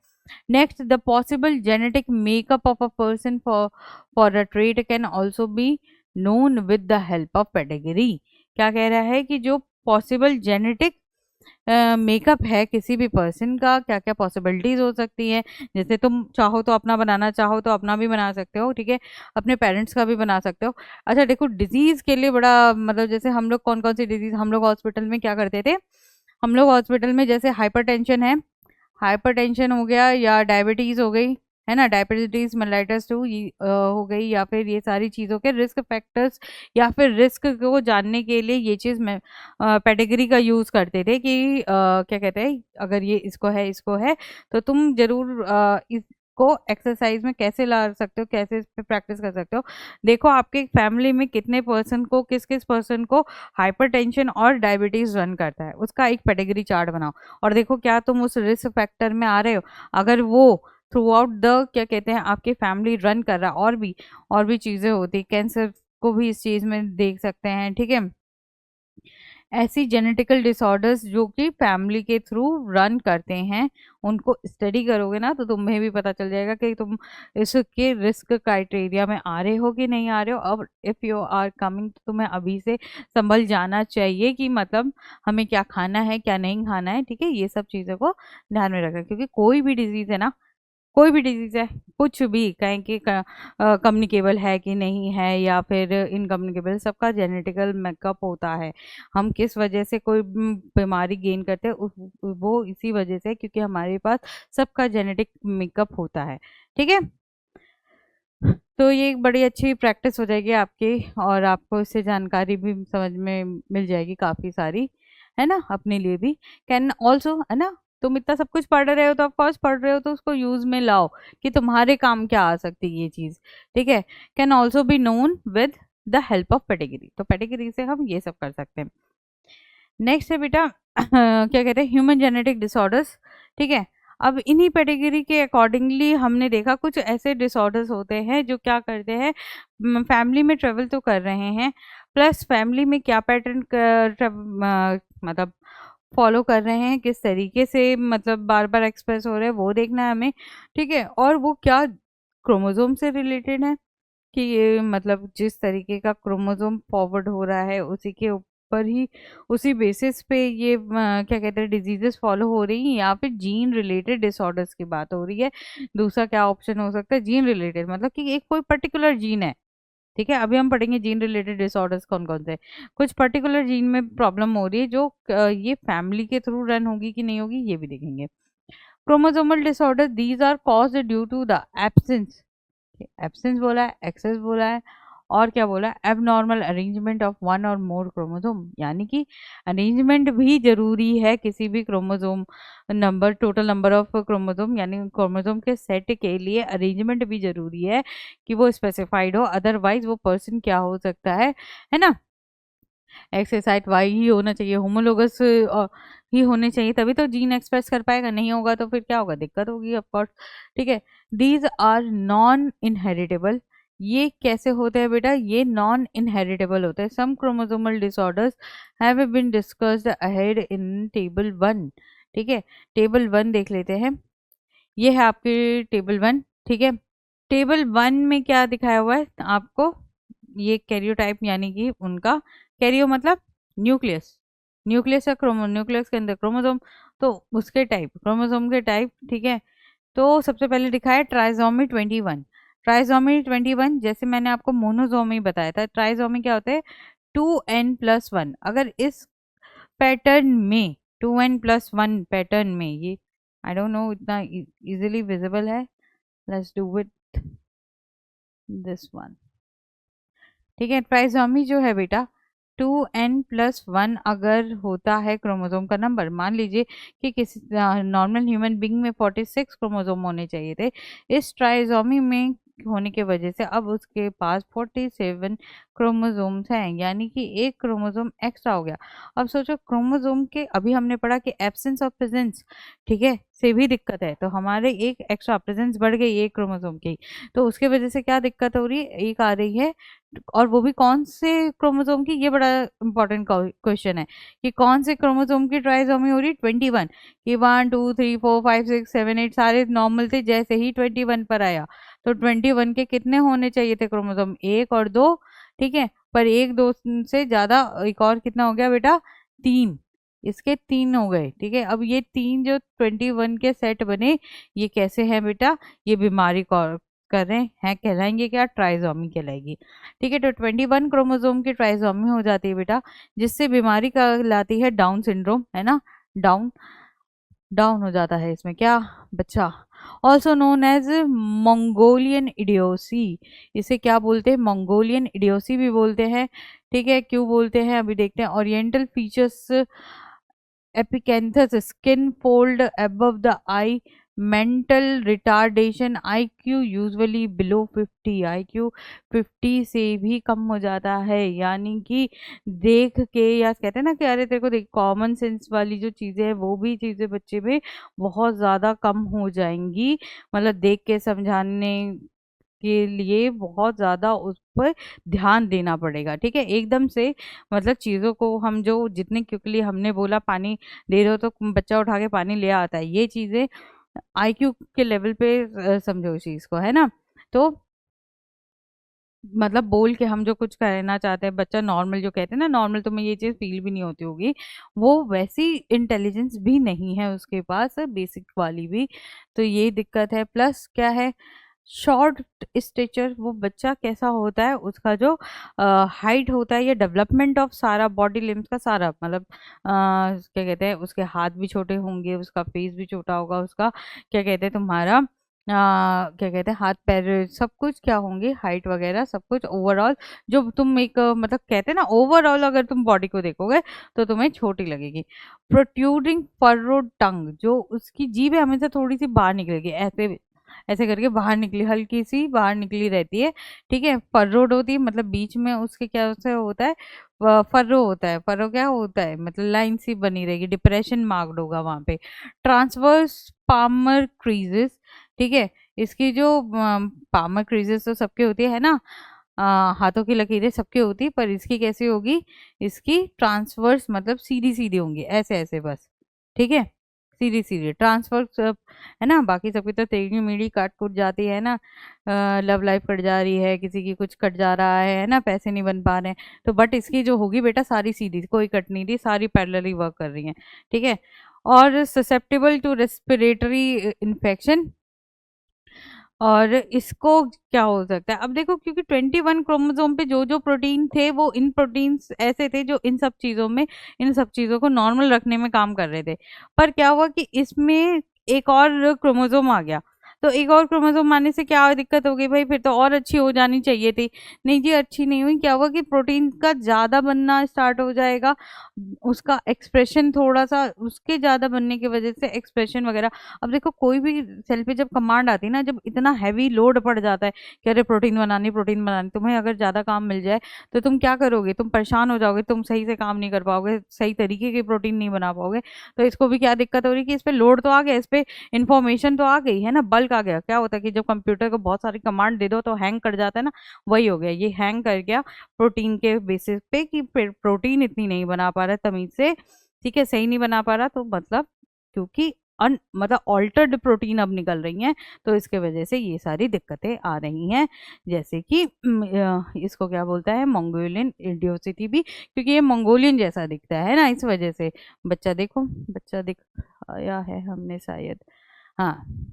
Speaker 1: Next, the possible genetic makeup of a person for a trait can also be known with the help of pedigree। क्या कह रहा है कि जो पॉसिबल जेनेटिक मेकअप है किसी भी पर्सन का, क्या क्या पॉसिबिलिटीज हो सकती है। जैसे तुम चाहो तो अपना बनाना चाहो तो अपना भी बना सकते हो, ठीक है, अपने पेरेंट्स का भी बना सकते हो। अच्छा देखो, डिजीज के लिए बड़ा मतलब, जैसे हम लोग कौन कौन सी डिजीज हम लोग हॉस्पिटल में क्या करते थे, हम लोग हॉस्पिटल में जैसे हाइपरटेंशन है, हाइपरटेंशन हो गया या डायबिटीज हो गई, है ना, डायबिटीज मेलाइटस 2 हो गई, या फिर ये सारी चीज़ों के रिस्क फैक्टर्स या फिर रिस्क को जानने के लिए ये चीज़ में पेडिग्री का यूज़ करते थे कि क्या कहते हैं, अगर ये इसको है तो तुम जरूर इसको एक्सरसाइज में कैसे ला सकते हो, कैसे इस पे प्रैक्टिस कर सकते हो। देखो आपके फैमिली में कितने पर्सन को, किस किस पर्सन को हाइपरटेंशन और डायबिटीज रन करता है, उसका एक पेडिग्री चार्ट बनाओ और देखो क्या तुम उस रिस्क फैक्टर में आ रहे हो। अगर वो थ्रू आउट द क्या कहते हैं आपकी फैमिली रन कर रहा, और भी चीज़ें होती, कैंसर को भी इस चीज़ में देख सकते हैं। ठीक है, ऐसी जेनेटिकल डिसऑर्डर्स जो कि फैमिली के थ्रू रन करते हैं, उनको स्टडी करोगे ना तो तुम्हें भी पता चल जाएगा कि तुम इसके रिस्क क्राइटेरिया में आ रहे हो कि नहीं आ रहे हो। अब इफ़ यू आर कमिंग तो तुम्हें अभी से संभल जाना चाहिए कि मतलब हमें क्या खाना है क्या नहीं खाना है। ठीक है, ये सब चीज़ों को ध्यान में रखना, क्योंकि कोई भी डिजीज़ है ना, कोई भी डिजीज है, कुछ भी कहें कि कम्युनिकेबल है कि नहीं है या फिर इनकम्युनिकेबल, सबका जेनेटिकल मेकअप होता है। हम किस वजह से कोई बीमारी गेन करते हैं वो इसी वजह से, क्योंकि हमारे पास सबका जेनेटिक मेकअप होता है। ठीक है, तो ये एक बड़ी अच्छी प्रैक्टिस हो जाएगी आपकी, और आपको इससे जानकारी भी समझ में मिल जाएगी काफ़ी सारी, है ना, अपने लिए भी। कैन ऑल्सो, है ना, तुम इतना सब कुछ पढ़ रहे हो तो ऑफकोर्स पढ़ रहे हो तो उसको यूज में लाओ कि तुम्हारे काम क्या आ सकती है ये चीज़। ठीक है, can also be known with the help of pedigree, तो पेडिग्री से हम ये सब कर सकते हैं। नेक्स्ट है बेटा क्या कहते हैं, ह्यूमन जेनेटिक डिसऑर्डर्स। ठीक है, अब इन्हीं पेडिग्री के अकॉर्डिंगली हमने देखा कुछ ऐसे डिसऑर्डर्स होते हैं जो क्या करते हैं, फैमिली में ट्रेवल तो कर रहे हैं, प्लस फैमिली में क्या पैटर्न मतलब फॉलो कर रहे हैं, किस तरीके से मतलब बार बार एक्सप्रेस हो रहे हैं वो देखना है हमें। ठीक है, और वो क्या क्रोमोसोम से रिलेटेड है, कि ये मतलब जिस तरीके का क्रोमोसोम फॉरवर्ड हो रहा है उसी के ऊपर ही, उसी बेसिस पे ये क्या कहते हैं डिजीजेस फॉलो हो रही हैं, या फिर जीन रिलेटेड डिसऑर्डर्स की बात हो रही है। दूसरा क्या ऑप्शन हो सकता है, जीन रिलेटेड मतलब कि एक कोई पर्टिकुलर जीन है। ठीक है, अभी हम पढ़ेंगे जीन रिलेटेड डिसऑर्डर्स कौन कौन से, कुछ पर्टिकुलर जीन में प्रॉब्लम हो रही है जो ये फैमिली के थ्रू रन होगी कि नहीं होगी ये भी देखेंगे। Chromosomal disorder, these are caused due to the absence, absence बोला है, एक्सेस बोला है, और क्या बोला है, एबनॉर्मल अरेंजमेंट ऑफ वन और मोर क्रोमोसोम, यानी कि अरेंजमेंट भी जरूरी है किसी भी chromosome number, total number of chromosome यानी क्रोमोसोम के सेट के लिए अरेंजमेंट भी जरूरी है कि वो स्पेसिफाइड हो, अदरवाइज वो पर्सन क्या हो सकता है ना, एक्स के साथ वाई ही होना चाहिए, होमोलोगस ही होने चाहिए, तभी तो जीन एक्सप्रेस कर पाएगा, नहीं होगा तो फिर क्या होगा, दिक्कत होगी ऑफकोर्स। ठीक है, दीज आर नॉन इनहेरिटेबल। ये कैसे होते हैं बेटा, ये नॉन इनहेरिटेबल होते हैं। Some chromosomal disorders have been discussed ahead in table 1। ठीक है, टेबल 1 देख लेते हैं। ये है आपके टेबल 1। ठीक है, टेबल 1 में क्या दिखाया हुआ है आपको, ये कैरियोटाइप यानी कि उनका, कैरियो मतलब न्यूक्लियस, न्यूक्लियस या न्यूक्लियस के अंदर क्रोमोसोम, तो उसके टाइप, क्रोमोसोम के टाइप। ठीक है, तो सबसे पहले दिखाया ट्राइसोमी 21। ट्राइसोमी 21 जैसे मैंने आपको मोनोसोमी बताया था, ट्राइसोमी क्या होता है, 2n+1। अगर इस पैटर्न में 2n+1 पैटर्न में, ये आई डोंट नो इतना इजीली विजिबल है, let's do with this one. ठीक है, ट्राइसोमी जो है बेटा 2n+1 अगर होता है क्रोमोसोम का नंबर, मान लीजिए कि किसी नॉर्मल ह्यूमन बींग में 46 क्रोमोसोम होने चाहिए थे, इस ट्राइसोमी में होने की वजह से अब उसके पास 47 क्रोमोसोम्स हैं, यानी कि एक क्रोमोसोम एक्स्ट्रा हो गया। अब सोचो क्रोमोसोम के, अभी हमने पढ़ा कि एब्सेंस ऑफ प्रेजेंस, ठीक है, से भी दिक्कत है, तो हमारे एक एक्स्ट्रा प्रेजेंस बढ़ गई एक क्रोमोसोम की, तो उसके वजह से क्या दिक्कत हो रही है, एक आ रही है, और वो भी कौन से क्रोमोसोम की, ये बड़ा इंपॉर्टेंट क्वेश्चन है कि कौन से क्रोमोसोम की ट्राइसोमी हो रही, 21 कि 1 2 3 4 5 6 7 8 सारे नॉर्मल थे, जैसे ही 21 पर आया तो 21 के कितने होने चाहिए थे क्रोमोसोम, एक और दो। ठीक है, पर एक दो से ज्यादा, एक और कितना हो गया बेटा, 3, इसके 3 हो गए। ठीक है, अब ये 3 जो 21 के सेट बने, ये कैसे हैं बेटा, ये बीमारी कर रहे हैं, कहलाएंगे क्या, ट्राइसोमी कहलाएगी। ठीक है, तो 21 क्रोमोसोम की ट्राइसोमी हो जाती है बेटा, जिससे बीमारी कहलाती है डाउन सिंड्रोम, है ना, डाउन, डाउन हो जाता है इसमें क्या बच्चा, ऑल्सो नोन एज मंगोलियन इडियोसी। इसे क्या बोलते हैं, मंगोलियन इडियोसी भी बोलते हैं। ठीक है, क्यों बोलते हैं अभी देखते हैं। Oriental features epicanthus, skin fold above the eye, mental retardation, IQ usually below 50, IQ 50 से भी कम हो जाता है, यानी कि देख के, या कहते हैं ना कि अरे तेरे को देख, कॉमन सेंस वाली जो चीज़ें हैं वो भी चीज़ें बच्चे में बहुत ज़्यादा कम हो जाएंगी, मतलब देख के समझाने के लिए बहुत ज़्यादा उस पर ध्यान देना पड़ेगा। ठीक है, एकदम से मतलब चीज़ों को हम जो जितने, क्योंकि हमने बोला पानी दे रहे हो तो बच्चा उठा के पानी ले आता है, ये चीज़ें आईक्यू के लेवल पे समझो इस चीज़ को, है ना। तो मतलब बोल के हम जो कुछ कहना चाहते हैं, बच्चा नॉर्मल जो कहते हैं ना, नॉर्मल तुम्हें ये चीज़ फील भी नहीं होती होगी, वो वैसी इंटेलिजेंस भी नहीं है उसके पास, बेसिक वाली भी, तो ये दिक्कत है। प्लस क्या है, शॉर्ट स्टेचर, वो बच्चा कैसा होता है, उसका जो हाइट होता है, या डेवलपमेंट ऑफ सारा बॉडी लिम्स का सारा, मतलब क्या कहते हैं, उसके हाथ भी छोटे होंगे, उसका फेस भी छोटा होगा, उसका क्या कहते हैं तुम्हारा क्या कहते हैं, हाथ पैर सब कुछ क्या होंगे, हाइट वगैरह सब कुछ ओवरऑल, जो तुम एक मतलब कहते हैं ना, ओवरऑल अगर तुम बॉडी को देखोगे तो तुम्हें छोटी लगेगी। प्रोट्रूडिंग फर्रो टंग, जो उसकी जीभ है हमेशा थोड़ी सी बाहर निकलेगी, ऐसे ऐसे करके बाहर निकली, हल्की सी बाहर निकली रहती है। ठीक है, फर्रोड होती है, मतलब बीच में उसके क्या से होता है, फर्रो होता है, फर्रो क्या होता है, मतलब लाइन सी बनी रहेगी, डिप्रेशन मार्क्ड होगा वहां पे। ट्रांसवर्स पामर क्रीजेस, ठीक है, इसकी जो पामर क्रीजेस तो सबके होती है ना, हाथों की लकीरें सबकी होती, पर इसकी कैसी होगी, इसकी ट्रांसवर्स मतलब सीधी सीधी होंगी, ऐसे ऐसे बस। ठीक है, सीधी सीधी ट्रांसफर सब, है ना, बाकी सबकी तो टेढ़ी मेढ़ी काट कूट जाती है ना, लव लाइफ कट जा रही है, किसी की कुछ कट जा रहा है ना, पैसे नहीं बन पा रहे हैं, तो बट इसकी जो होगी बेटा सारी सीधी, कोई कट नहीं रही, सारी पैरेलली वर्क कर रही है। ठीक है, और ससेप्टेबल टू रेस्पिरेटरी इन्फेक्शन, और इसको क्या हो सकता है, अब देखो क्योंकि 21 क्रोमोसोम पे जो जो प्रोटीन थे, वो इन प्रोटीन्स ऐसे थे जो इन सब चीज़ों में, इन सब चीज़ों को नॉर्मल रखने में काम कर रहे थे, पर क्या हुआ कि इसमें एक और क्रोमोसोम आ गया, तो एक और क्रोमोसोम आने से क्या दिक्कत हो गई भाई, फिर तो और अच्छी हो जानी चाहिए थी। नहीं जी, अच्छी नहीं हुई। क्या हुआ कि प्रोटीन का ज़्यादा बनना स्टार्ट हो जाएगा, उसका एक्सप्रेशन थोड़ा सा, उसके ज़्यादा बनने की वजह से एक्सप्रेशन वगैरह। अब देखो कोई भी सेल पे जब कमांड आती है ना, जब इतना हैवी लोड पड़ जाता है कि अरे प्रोटीन बनानी, तुम्हें अगर ज़्यादा काम मिल जाए तो तुम क्या करोगे, तुम परेशान हो जाओगे, तुम सही से काम नहीं कर पाओगे, सही तरीके की प्रोटीन नहीं बना पाओगे। तो इसको भी क्या दिक्कत हो रही है कि इस पर लोड तो आ गया, इस पर इंफॉर्मेशन तो आ गई है ना, बल्क आ गया। क्या होता है कि जब कंप्यूटर को बहुत सारी कमांड दे दो तो हैंग कर जाता है ना, वही हो गया, ये हैंग कर गया प्रोटीन के बेसिस पे कि प्रोटीन इतनी नहीं बना पा रहा तमीज से, ठीक है, सही नहीं बना पा रहा, तो मतलब क्योंकि मतलब ऑल्टर्ड प्रोटीन अब निकल रही हैं, तो इसके वजह से ये सारी दिक्कतें आ रही हैं। जैसे कि इसको क्या बोलता है, मंगोलियन इडियोसिटी भी, क्योंकि ये मंगोलियन जैसा दिखता है ना, इस वजह से। बच्चा देखो, बच्चा दिखाया है हमने शायद, हाँ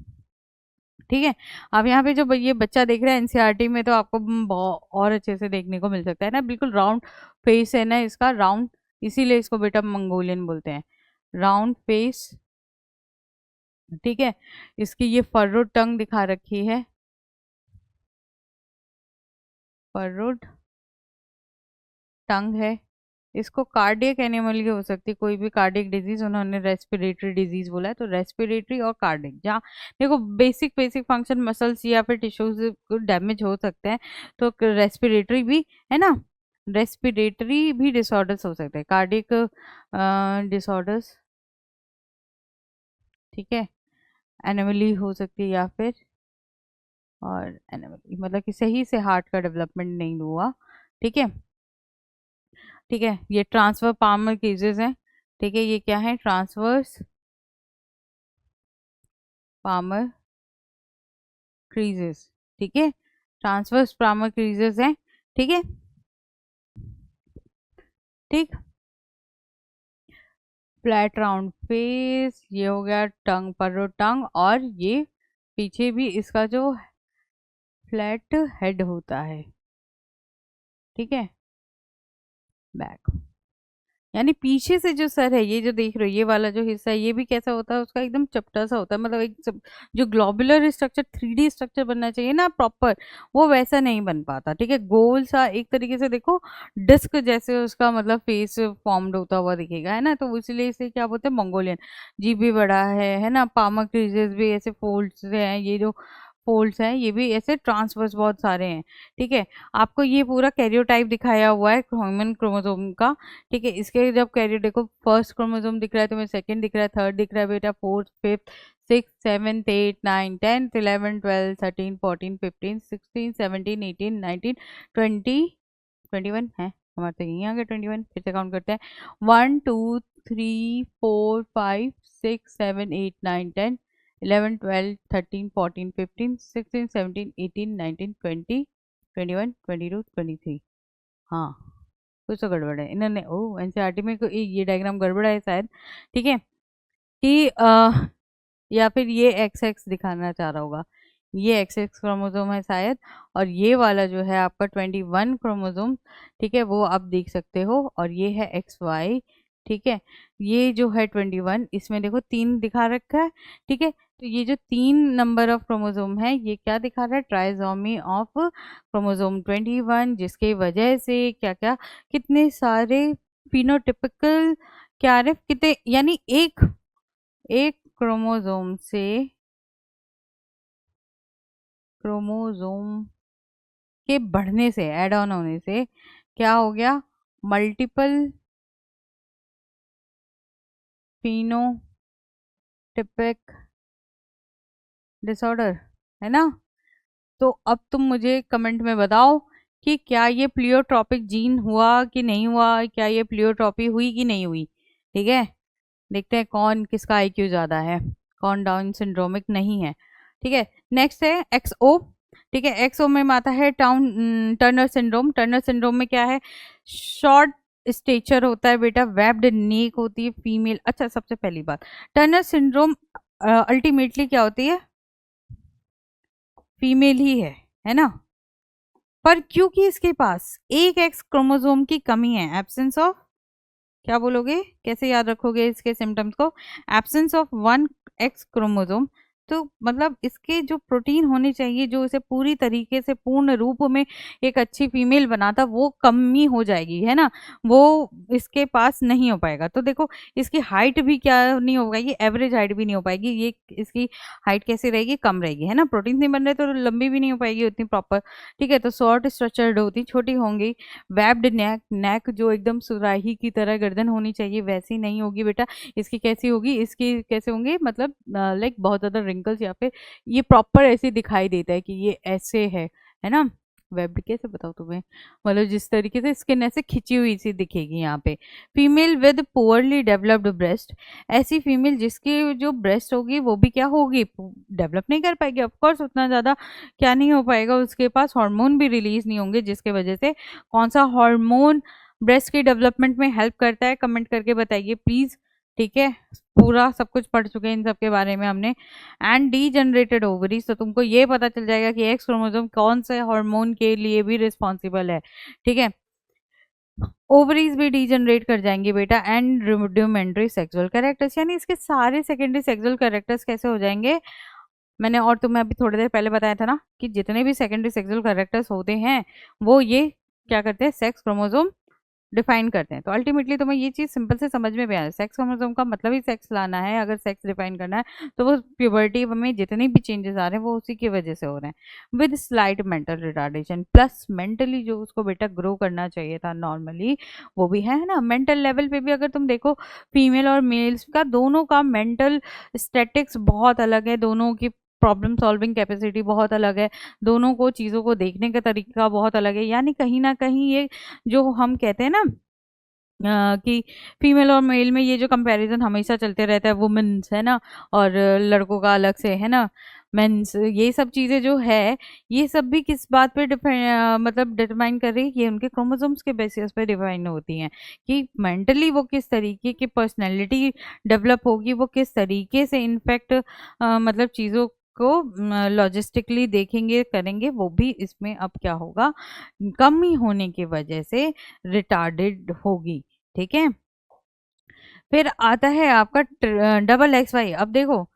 Speaker 1: ठीक है। अब यहाँ पे जो ये बच्चा देख रहा है एनसीईआरटी में, तो आपको बहुत और अच्छे से देखने को मिल सकता है ना, बिल्कुल राउंड फेस है ना इसका, राउंड, इसीलिए इसको बेटा मंगोलियन बोलते हैं, राउंड फेस, ठीक है। इसकी ये फर्रोड टंग दिखा रखी है, फर्रोड टंग है। इसको कार्डियक एनिमल की हो सकती है, कोई भी कार्डियक डिजीज, उन्होंने रेस्पिरेटरी डिजीज बोला है, तो रेस्पिरेटरी और कार्डियक, जहाँ देखो बेसिक बेसिक फंक्शन मसल्स या फिर टिश्यूज डैमेज हो सकते हैं, तो रेस्पिरेटरी भी है ना, रेस्पिरेटरी भी डिसऑर्डर्स हो सकते हैं, कार्डियक डिसऑर्डर्स, ठीक है, एनिमली हो सकती है, या फिर और एनिमली मतलब कि सही से हार्ट का डेवलपमेंट नहीं हुआ, ठीक है, ठीक है। ये ट्रांसफर पामर केसेस हैं, ठीक है, ये क्या है, ट्रांसवर्स पामर क्रीजेस, ठीक है, ट्रांसवर्स पामर क्रीजेस हैं, ठीक है, ठीक। फ्लैट राउंड फेस, ये हो गया टंग, पर्रो टंग, और ये पीछे भी इसका जो फ्लैट हेड होता है, ठीक है, बैक, यानी पीछे से जो सर है, ये जो देख रहे हो ये वाला जो हिस्सा है, ये भी कैसा होता है, उसका एकदम चपटा सा होता है, मतलब एक जो ग्लोबुलर स्ट्रक्चर, 3D स्ट्रक्चर बनना चाहिए ना प्रॉपर, वो वैसा नहीं बन पाता, ठीक है, गोल सा एक तरीके से देखो, डिस्क जैसे उसका मतलब फेस फॉर्म्ड होता हुआ दिखेगा, है ना, तो इसलिए इसे क्या बोलते हैं, मंगोलियन। जीभ भी बड़ा है ना, पामर क्रीजेस भी ऐसे फोल्ड्स हैं, ये जो फोल्ड्स हैं ये भी ऐसे ट्रांसवर्स बहुत सारे हैं, ठीक है। आपको ये पूरा कैरियोटाइप दिखाया हुआ है ह्यूमन क्रोमोसोम का, ठीक है। इसके जब कैरियर देखो, फर्स्ट क्रोमोसोम दिख रहा है तुम्हें, सेकंड दिख रहा है, थर्ड दिख रहा है बेटा, fourth, fifth, six, seventh, eight, nine, tenth, 11, 12, 13, 14, 15, 16, 17, 18, 19, 20, 21 है हमारे, तो यहीं आ गया 21, फिर से काउंट करते हैं, 1 2 3 4 5 6 7 8 9 10 11 12 13 14 15 16 17 18 19 20 21 22 23, हाँ कुछ तो गड़बड़ है, इन्होंने ओ एनसीईआरटी में ये डायग्राम गड़बड़ है शायद, ठीक है, कि या फिर ये एक्स एक्स दिखाना चाह रहा होगा, ये एक्स एक्स क्रोमोसोम है शायद, और ये वाला जो है आपका 21 क्रोमोसोम, ठीक है, वो आप देख सकते हो, और ये है एक्स वाई, ठीक है। ये जो है 21, इसमें देखो 3 दिखा रखा है, ठीक है, तो ये जो 3 नंबर ऑफ क्रोमोसोम है, ये क्या दिखा रहा है, ट्राइसोमी ऑफ क्रोमोसोम 21, जिसके वजह से क्या क्या कितने सारे फिनोटिपिकल, क्या रहे कितने, यानी एक एक क्रोमोसोम के बढ़ने से, ऐड ऑन होने से क्या हो गया, मल्टीपल फिनोटिपिक डिसऑर्डर, है ना। तो अब तुम मुझे कमेंट में बताओ कि क्या ये प्लियोट्रॉपिक जीन हुआ कि नहीं हुआ, क्या ये प्लियोट्रॉपी हुई कि नहीं हुई, ठीक है। देखते हैं कौन किसका आईक्यू ज़्यादा है, कौन डाउन सिंड्रोमिक नहीं है, ठीक है। नेक्स्ट है एक्सओ, ठीक है, एक्सओ में आता है टर्नर सिंड्रोम। टर्नर सिंड्रोम में क्या है, शॉर्ट स्टेचर होता है बेटा, वेब्ड नेक होती है फीमेल। अच्छा, सबसे पहली बात, टर्नर सिंड्रोम अल्टीमेटली क्या होती है, फीमेल ही है ना, पर क्योंकि इसके पास एक एक्स क्रोमोसोम की कमी है, एब्सेंस ऑफ, क्या बोलोगे, कैसे याद रखोगे इसके सिम्टम्स को, absence of one x chromosome, तो मतलब इसके जो प्रोटीन होने चाहिए जो इसे पूरी तरीके से पूर्ण रूप में एक अच्छी फीमेल बनाता वो कमी हो जाएगी, है ना, वो इसके पास नहीं हो पाएगा। तो देखो इसकी हाइट भी क्या नहीं हो पाएगी, एवरेज हाइट भी नहीं हो पाएगी, ये इसकी हाइट कैसी रहेगी, कम रहेगी, है ना, प्रोटीन नहीं बन रहे तो लंबी भी नहीं हो पाएगी उतनी प्रॉपर। ठीक है, तो शॉर्ट स्ट्रक्चर्ड होती, छोटी होंगी। वेब्ड नेक, नेक जो एकदम सुराही की तरह गर्दन होनी चाहिए वैसी नहीं होगी बेटा। इसकी कैसी होगी, इसकी कैसे होंगे, मतलब लाइक बहुत ज्यादा रिंकल्स या फिर ये प्रॉपर ऐसे दिखाई देता है कि ये ऐसे है ना। वेब कैसे बताओ तुम्हें, मतलब जिस तरीके से स्किन ऐसे खिंची हुई सी दिखेगी यहाँ पे। Female with poorly developed breast, ऐसी फीमेल जिसकी जो ब्रेस्ट होगी वो भी क्या होगी, डेवलप नहीं कर पाएगी, ऑफ कोर्स उतना ज्यादा क्या नहीं हो पाएगा, उसके पास हार्मोन भी रिलीज नहीं होंगे, जिसके वजह से कौन सा हार्मोन ब्रेस्ट की डेवलपमेंट में हेल्प करता है, कमेंट करके बताइए प्लीज। ठीक है, पूरा सब कुछ पढ़ चुके हैं इन सब के बारे में हमने। एंड डी जनरेटेड ओवरीज, तो तुमको ये पता चल जाएगा कि एक्स क्रोमोसोम कौन से हार्मोन के लिए भी रिस्पॉन्सिबल है। ठीक है, ओवरीज भी डीजनरेट कर जाएंगे बेटा। एंड रुडिमेंट्री सेक्सुअल कैरेक्टर्स, यानी इसके सारे सेकेंडरी सेक्सुअल कैरेक्टर्स कैसे हो जाएंगे। मैंने और तुम्हें अभी थोड़ी देर पहले बताया था ना कि जितने भी सेकेंडरी सेक्सुअल कैरेक्टर्स होते हैं वो ये क्या करते हैं, सेक्स क्रोमोसोम डिफाइन करते हैं। तो अल्टीमेटली तुम्हें ये चीज सिंपल से समझ में भी आया, सेक्स क्रोमोसोम का मतलब ही सेक्स लाना है, अगर सेक्स डिफाइन करना है तो वो प्यूबर्टी में जितने भी चेंजेस आ रहे हैं वो उसी की वजह से हो रहे हैं, with slight mental retardation, plus mentally जो उसको बेटा ग्रो करना चाहिए था नॉर्मली वो भी है ना। मेंटल लेवल पे भी अगर तुम देखो फीमेल और मेल्स का दोनों का मेंटल स्टेटिक्स बहुत अलग है, दोनों की प्रॉब्लम सॉल्विंग कैपेसिटी बहुत अलग है, दोनों को चीज़ों को देखने का तरीका बहुत अलग है। यानी कहीं ना कहीं ये जो हम कहते हैं ना कि फीमेल और मेल में ये जो कंपैरिजन हमेशा चलते रहता है, वुमेन्स है ना, और लड़कों का अलग से है ना, मेंस, ये सब चीज़ें जो है ये सब भी किस बात पे मतलब डिटरमाइन कर रही है, ये उनके क्रोमोसोम्स के बेसिस पे डिफाइन होती हैं कि मेंटली वो किस तरीके की पर्सनैलिटी डेवलप होगी, वो किस तरीके से इनफैक्ट मतलब चीज़ों को लॉजिस्टिकली देखेंगे करेंगे, वो भी इसमें अब क्या होगा, कमी होने की वजह से रिटार्डेड होगी। ठीक है, फिर आता है आपका डबल एक्स वाई। अब देखो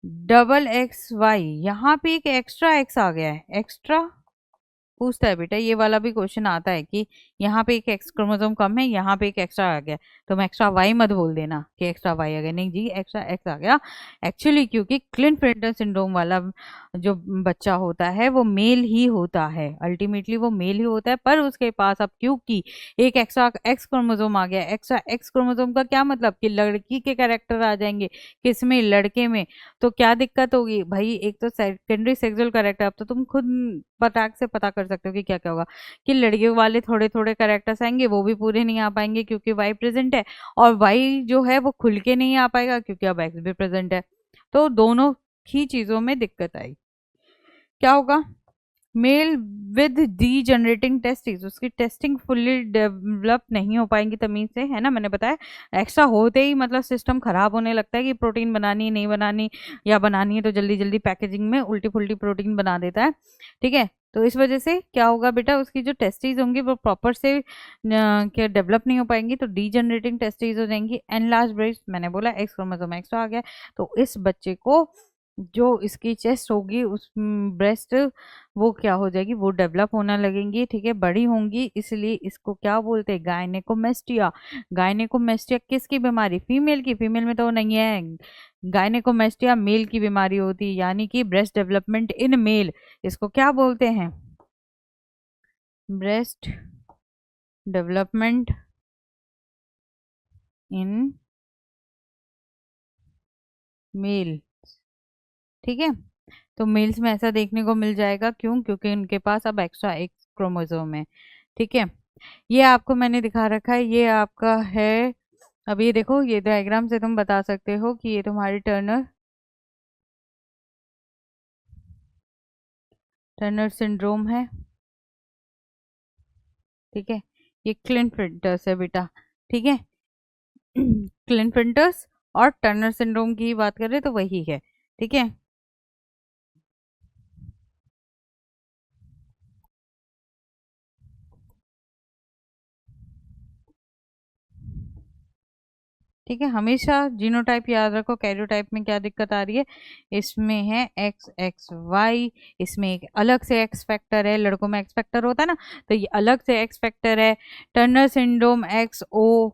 Speaker 1: डबल एक्स वाई, यहाँ पे एक एक्स्ट्रा एक्स आ गया है, एक्स्ट्रा पूछता है बेटा, ये वाला भी क्वेश्चन आता है कि यहाँ पे एक एक्स क्रोमोसोम कम है, यहाँ पे एक एक्स्ट्रा आ गया, तुम एक्स्ट्रा वाई मत बोल देना कि एक्स्ट्रा वाई आ गया, नहीं जी एक्स्ट्रा एक्स आ गया। एक्चुअली क्योंकि क्लिन-फ्लिंटर सिंड्रोम वाला जो बच्चा होता है वो मेल ही होता है, अल्टीमेटली वो मेल ही होता है, पर उसके पास अब क्योंकि एक एक्स्ट्रा एक्स क्रोमोसोम आ गया, एक्स्ट्रा एक्स क्रोमोसोम का क्या मतलब कि लड़की के कैरेक्टर आ जाएंगे किसमें, लड़के में। तो क्या दिक्कत होगी भाई, एक तो सेकेंडरी सेक्सुअल कैरेक्टर, अब तो तुम खुद पटाख से पता कर सकते हो कि क्या क्या होगा, कि लड़कियों वाले थोड़े थोड़े कैरेक्टर्स आएंगे वो भी पूरे नहीं आ पाएंगे क्योंकि वाई प्रेजेंट है, और वाई जो है वो खुल के नहीं आ पाएगा क्योंकि अब एक्स भी प्रेजेंट है। तो दोनों ही चीजों में दिक्कत आई, क्या होगा, mail with D generating testis, उसकी टेस्टिंग फुल्ली डेवलप नहीं हो पाएंगी तमीज से, है ना, मैंने बताया एक्स्ट्रा होते ही मतलब सिस्टम खराब होने लगता है कि प्रोटीन बनानी नहीं बनानी, या बनानी है तो जल्दी जल्दी पैकेजिंग में उल्टी फुल्टी प्रोटीन बना देता है। ठीक है, तो इस वजह से क्या होगा बेटा, उसकी जो टेस्टिस होंगी वो प्रॉपर से क्या डेवलप नहीं हो पाएंगी, तो डी जनरेटिंग टेस्टिस हो जाएंगी। एनलार्ज ब्रेस्ट, मैंने बोला एक्स क्रोमोसोम एक्स्ट्रा आ गया, तो इस बच्चे को जो इसकी चेस्ट होगी उस ब्रेस्ट वो क्या हो जाएगी, वो डेवलप होना लगेंगी, ठीक है, बड़ी होंगी, इसलिए इसको क्या बोलते हैं, गायनेकोमेस्टिया। गायनेकोमेस्टिया किसकी बीमारी, फीमेल की, फीमेल में तो नहीं है, गायनेकोमेस्टिया मेल की बीमारी होती है, यानी कि ब्रेस्ट डेवलपमेंट इन मेल, इसको क्या बोलते हैं, ब्रेस्ट डेवलपमेंट इन मेल। ठीक है, तो मेल्स में ऐसा देखने को मिल जाएगा, क्यों, क्योंकि उनके पास अब एक्स्ट्रा एक क्रोमोसोम है। ठीक है, ये आपको मैंने दिखा रखा है, ये आपका है। अब ये देखो, ये डायग्राम से तुम बता सकते हो कि ये तुम्हारी टर्नर टर्नर सिंड्रोम है। ठीक है, ये क्लिन-फ्लिंटर्स है बेटा। ठीक है, क्लिन-फ्लिंटर्स और टर्नर सिंड्रोम की बात करें तो वही है। ठीक है, ठीक है, हमेशा जीनोटाइप याद रखो। कैरियोटाइप में क्या दिक्कत आ रही है, इसमें है एक्स एक्स वाई, इसमें एक अलग से एक्स फैक्टर है, लड़कों में एक्स फैक्टर होता है ना, तो ये अलग से एक्स फैक्टर है। टर्नर सिंड्रोम एक्स ओ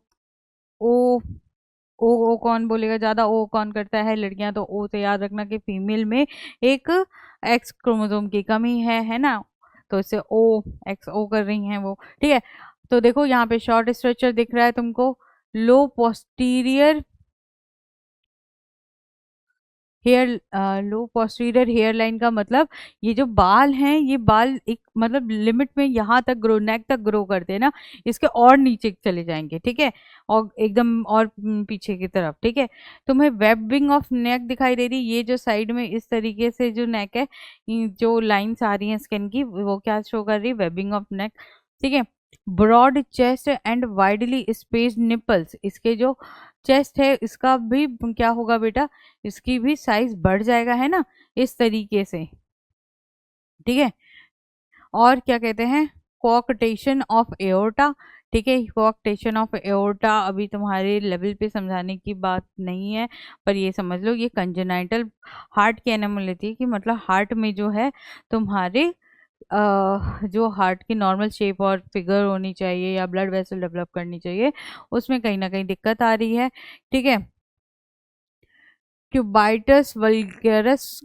Speaker 1: ओ ओ कौन बोलेगा, ज्यादा ओ कौन करता है, लड़कियां, तो ओ से याद रखना कि फीमेल में एक एक्स क्रोमोसोम की कमी है ना, तो इससे ओ एक्स ओ कर रही हैं वो। ठीक है, तो देखो यहाँ पे शॉर्ट स्ट्रक्चर दिख रहा है तुमको, लो पोस्टीरियर हेयर, लो पोस्टीरियर हेयर लाइन का मतलब ये जो बाल हैं, ये बाल एक मतलब लिमिट में यहाँ तक ग्रो, नेक तक ग्रो करते हैं ना, इसके और नीचे चले जाएंगे। ठीक है, और एकदम और पीछे की तरफ। ठीक है, तुम्हें वेबिंग ऑफ नेक दिखाई दे रही, ये जो साइड में इस तरीके से जो नेक है, जो लाइंस आ रही हैं स्किन की, वो क्या शो कर रही है, वेबिंग ऑफ नेक। ठीक है, broad chest and widely spaced nipples, इसके जो चेस्ट है इसका भी क्या होगा बेटा, इसकी भी साइज बढ़ जाएगा, है ना, इस तरीके से। ठीक है, और क्या कहते हैं, कोऑक्टेशन ऑफ एओर्टा। ठीक है, कोऑक्टेशन ऑफ एओर्टा अभी तुम्हारे लेवल पे समझाने की बात नहीं है, पर ये समझ लो ये कंजेनाइटल हार्ट की एनोमैली है, कि मतलब हार्ट में जो है तुम्हारे जो हार्ट की नॉर्मल शेप और फिगर होनी चाहिए या ब्लड वेसल डेवलप करनी चाहिए, उसमें कहीं ना कहीं दिक्कत आ रही है। ठीक है, क्यूबाइटस वल्गैरस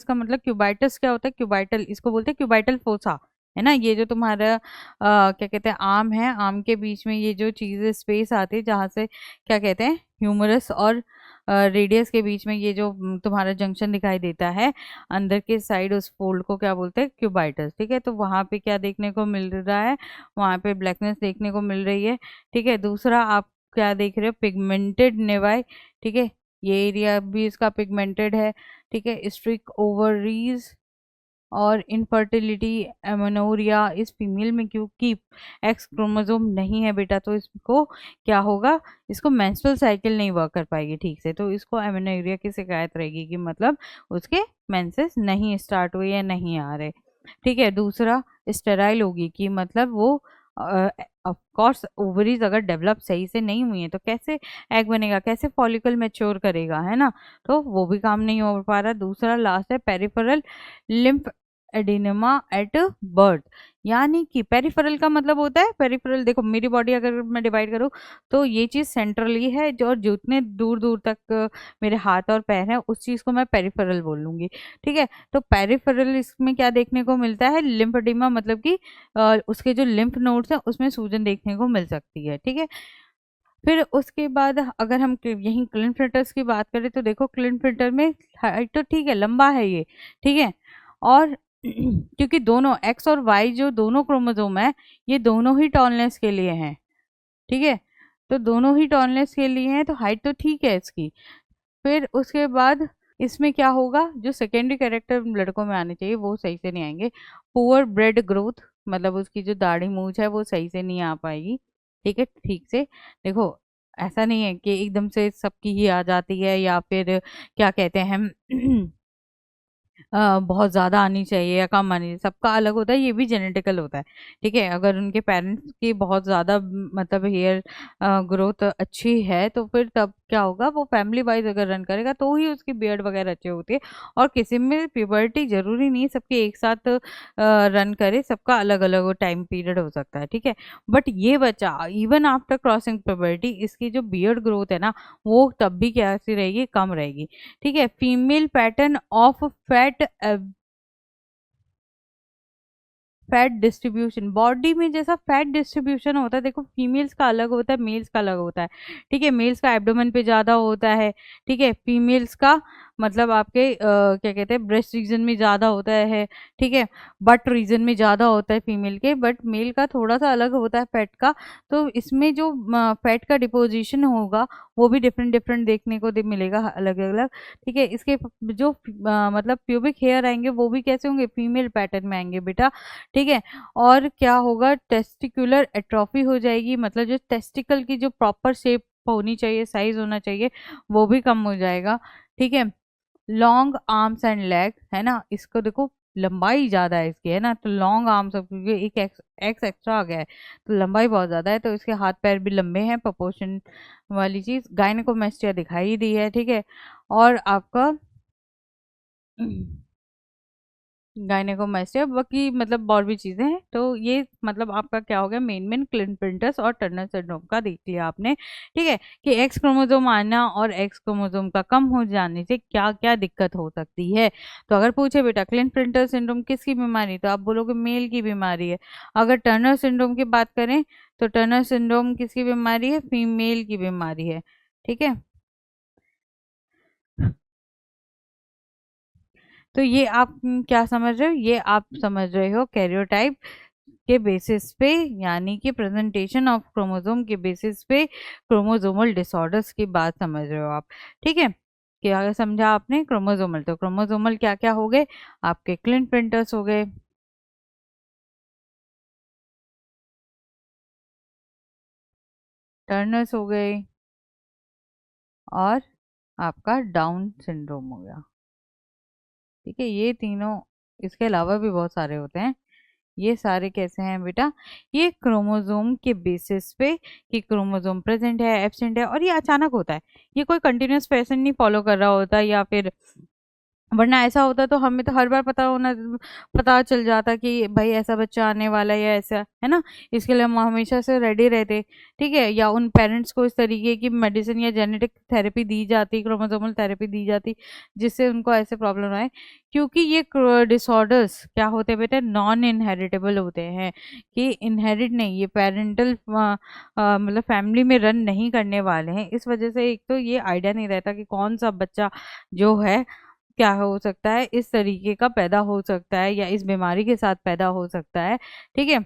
Speaker 1: का मतलब, क्यूबाइटस क्या होता है, क्यूबाइटल इसको बोलते हैं क्यूबाइटल फोसा, है ना, ये जो तुम्हारा क्या कहते हैं आम है, आम के बीच में ये जो चीज़ स्पेस आती है जहाँ से क्या कहते हैं ह्यूमरस और रेडियस के बीच में ये जो तुम्हारा जंक्शन दिखाई देता है अंदर के साइड, उस फोल्ड को क्या बोलते हैं, क्यूबाइटस। ठीक है, तो वहाँ पे क्या देखने को मिल रहा है, वहाँ पे ब्लैकनेस देखने को मिल रही है। ठीक है, दूसरा आप क्या देख रहे हो, पिगमेंटेड नेवाई। ठीक है, ये एरिया भी इसका पिगमेंटेड है। ठीक है, स्ट्रिक ओवरीज और इनफर्टिलिटी एमेनोरिया इस फीमेल में, क्योंकि एक्स क्रोमोसोम नहीं है बेटा, तो इसको क्या होगा, इसको मेंस्ट्रुअल साइकिल नहीं वर्क कर पाएगी ठीक से, तो इसको एमेनोरिया की शिकायत रहेगी, कि मतलब उसके मेंसेस नहीं स्टार्ट हुए या नहीं आ रहे। ठीक है, दूसरा स्टेराइल होगी, कि मतलब वो ऑफ कोर्स ओवरीज अगर डेवलप सही से नहीं हुई है तो कैसे एग बनेगा, कैसे फॉलिकल मैच्योर करेगा, है ना, तो वो भी काम नहीं हो पा रहा। दूसरा लास्ट है पेरिफेरल लिम्फ एडिनमा एट बर्थ, यानी कि पेरिफेरल का मतलब होता है, पेरिफेरल देखो मेरी बॉडी अगर मैं डिवाइड करूँ तो ये चीज़ सेंट्रली है, जो जितने दूर दूर तक मेरे हाथ और पैर हैं उस चीज़ को मैं पेरिफेरल बोलूँगी। ठीक है, तो पेरिफेरल इसमें क्या देखने को मिलता है, लिम्फेडिमा, मतलब कि उसके जो लिम्फ नोड्स हैं उसमें सूजन देखने को मिल सकती है। ठीक है, फिर उसके बाद अगर हम यहीं क्लिनफिल्टर्स की बात करें तो देखो क्लिनफिल्टर में हाइट तो ठीक है, लंबा है ये। ठीक है, और क्योंकि दोनों एक्स और वाई जो दोनों क्रोमोसोम है, ये दोनों ही टॉलनेस के लिए हैं। ठीक है, तो दोनों ही टॉलनेस के लिए हैं, तो हाइट तो ठीक है इसकी। फिर उसके बाद इसमें क्या होगा, जो सेकेंडरी कैरेक्टर लड़कों में आने चाहिए वो सही से नहीं आएंगे। पुअर ब्रेड ग्रोथ, मतलब उसकी जो दाढ़ी मूछ है वो सही से नहीं आ पाएगी। ठीक है, ठीक से देखो, ऐसा नहीं है कि एकदम से सबकी ही आ जाती है, या फिर क्या कहते हैं बहुत ज़्यादा आनी चाहिए या कम आनी चाहिए, सबका अलग होता है, ये भी जेनेटिकल होता है। ठीक है, अगर उनके पेरेंट्स की बहुत ज़्यादा मतलब हेयर ग्रोथ अच्छी है तो फिर तब क्या होगा, वो फैमिली वाइज अगर रन करेगा तो ही उसकी बियर्ड वगैरह अच्छी होती है। और किसी में प्यूबर्टी जरूरी नहीं सबके एक साथ रन करे, सबका अलग अलग टाइम पीरियड हो सकता है। ठीक है, बट ये बच्चा इवन आफ्टर क्रॉसिंग प्यूबर्टी इसकी जो बियर्ड ग्रोथ है ना, वो तब भी कैसी रहेगी, कम रहेगी। ठीक है, female pattern of fat distribution, body में जैसा फैट डिस्ट्रीब्यूशन होता है, देखो फीमेल्स का अलग होता है, मेल्स का अलग होता है। ठीक है, मेल्स का एब्डोमेन पे ज़्यादा होता है। ठीक है, फीमेल्स का मतलब आपके क्या कहते हैं ब्रेस्ट रीजन में ज़्यादा होता है। ठीक है, बट रीजन में ज़्यादा होता है फीमेल के, बट मेल का थोड़ा सा अलग होता है फैट का। तो इसमें जो फैट का डिपोजिशन होगा वो भी डिफरेंट डिफरेंट देखने को मिलेगा, अलग अलग। ठीक है, इसके जो मतलब प्यूबिक हेयर आएंगे वो भी कैसे होंगे, फीमेल पैटर्न में आएंगे बेटा। ठीक है, और क्या होगा, टेस्टिकुलर एट्रोफी हो जाएगी, मतलब जो टेस्टिकल की जो प्रॉपर शेप होनी चाहिए, साइज होना चाहिए, वो भी कम हो जाएगा। ठीक है, लॉन्ग आर्म्स एंड लेग, है ना, इसको देखो लंबाई ज़्यादा है इसकी, है ना, तो लॉन्ग आर्म्स, क्योंकि एक एक्स एक्स्ट्रा आ गया है तो लंबाई बहुत ज़्यादा है, तो इसके हाथ पैर भी लंबे हैं, प्रोपोर्शन वाली चीज़ गायनेकोमेस्टिया दिखाई दी है, ठीक है। और आपका गायनेकोमेस्टिया बाकी मतलब और भी चीज़ें हैं, तो ये मतलब आपका क्या हो गया, मेन क्लिनफिल्टर्स और टर्नर सिंड्रोम का देख लिया आपने, ठीक है, कि एक्स क्रोमोसोम आना और एक्स क्रोमोसोम का कम हो जाने से क्या क्या दिक्कत हो सकती है। तो अगर पूछे बेटा क्लिनफिल्टर सिंड्रोम किसकी बीमारी, तो आप बोलोगे मेल की बीमारी है। अगर टर्नर सिंड्रोम की बात करें तो टर्नर सिंड्रोम किसकी बीमारी है, फीमेल की बीमारी है, ठीक है। तो ये आप क्या समझ रहे हो, ये आप समझ रहे हो कैरियोटाइप के बेसिस पे, यानी कि प्रेजेंटेशन ऑफ क्रोमोसोम के बेसिस पे क्रोमोसोमल डिसऑर्डर्स की बात समझ रहे हो आप, ठीक है। क्या समझा आपने, क्रोमोसोमल, तो क्रोमोसोमल क्या क्या हो गए आपके, क्लिनफिल्टर्स हो गए, टर्नर्स हो गए, और आपका डाउन सिंड्रोम हो गया, ठीक है। ये तीनों, इसके अलावा भी बहुत सारे होते हैं, ये सारे कैसे हैं बेटा, ये क्रोमोसोम के बेसिस पे कि क्रोमोसोम प्रेजेंट है एब्सेंट है, और ये अचानक होता है, ये कोई कंटिन्यूअस पैटर्न नहीं फॉलो कर रहा होता, या फिर वरना ऐसा होता तो हमें तो हर बार पता चल जाता कि भाई ऐसा बच्चा आने वाला है या ऐसा, है ना। इसके लिए हम हमेशा से रेडी रहते, ठीक है, या उन पेरेंट्स को इस तरीके की मेडिसिन या जेनेटिक थेरेपी दी जाती, क्रोमोसोमल थेरेपी दी जाती, जिससे उनको ऐसे प्रॉब्लम आए, क्योंकि ये डिसऑर्डर्स क्या होते हैं बेटा, नॉन इनहेरिटेबल होते हैं, कि इनहेरिट नहीं, ये पेरेंटल मतलब फैमिली में रन नहीं करने वाले हैं। इस वजह से एक तो ये आइडिया नहीं रहता कि कौन सा बच्चा जो है क्या हो सकता है, इस तरीके का पैदा हो सकता है या इस बीमारी के साथ पैदा हो सकता है, ठीक है।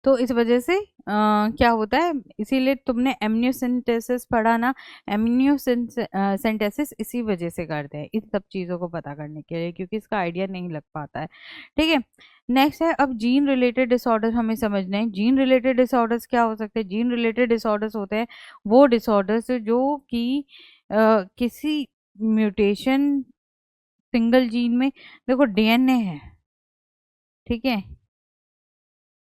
Speaker 1: तो इस वजह से क्या होता है, इसीलिए तुमने एमनियोसेंटेसिस पढ़ा ना, एमनियोसेंटेसिस इसी वजह से करते हैं, इन सब चीज़ों को पता करने के लिए, क्योंकि इसका आइडिया नहीं लग पाता है, ठीक है। नेक्स्ट है, अब जीन रिलेटेड डिसऑर्डर हमें समझना है। जीन रिलेटेड डिसऑर्डर्स क्या हो सकते हैं, जीन रिलेटेड डिसऑर्डर्स होते हैं वो डिसऑर्डर्स जो कि किसी म्यूटेशन सिंगल जीन में, देखो डीएनए है, ठीक है।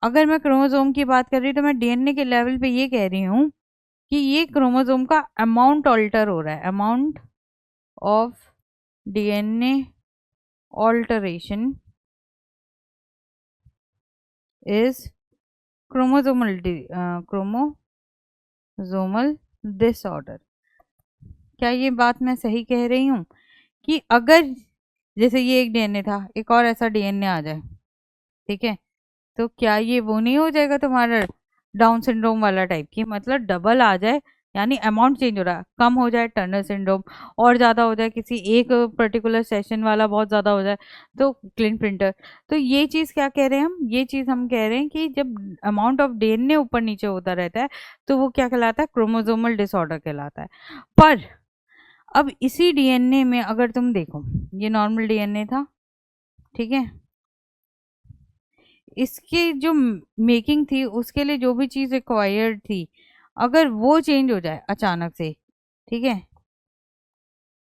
Speaker 1: अगर मैं क्रोमोसोम की बात कर रही हूँ तो मैं डीएनए के लेवल पे ये कह रही हूँ कि ये क्रोमोसोम का अमाउंट ऑल्टर हो रहा है, amount of DNA alteration is chromosomal chromosomal disorder. क्या ये बात मैं सही कह रही हूँ, कि अगर जैसे ये एक डीएनए था, एक और ऐसा डीएनए आ जाए, ठीक है, तो क्या ये वो नहीं हो जाएगा तुम्हारा डाउन सिंड्रोम वाला टाइप की, मतलब डबल आ जाए, यानी अमाउंट चेंज हो रहा है, कम हो जाए टर्नर सिंड्रोम, और ज़्यादा हो जाए किसी एक पर्टिकुलर सेशन वाला बहुत ज़्यादा हो जाए तो क्लिन प्रिंटर। तो ये चीज़ क्या कह रहे हैं हम, ये चीज़ हम कह रहे हैं कि जब अमाउंट ऑफ डीएनए ऊपर नीचे होता रहता है तो वो क्या कहलाता है, क्रोमोसोमल डिसऑर्डर कहलाता है। पर अब इसी डीएनए में अगर तुम देखो, ये नॉर्मल डीएनए था, ठीक है, इसकी जो मेकिंग थी उसके लिए जो भी चीज़ रिक्वायर्ड थी, अगर वो चेंज हो जाए अचानक से, ठीक है,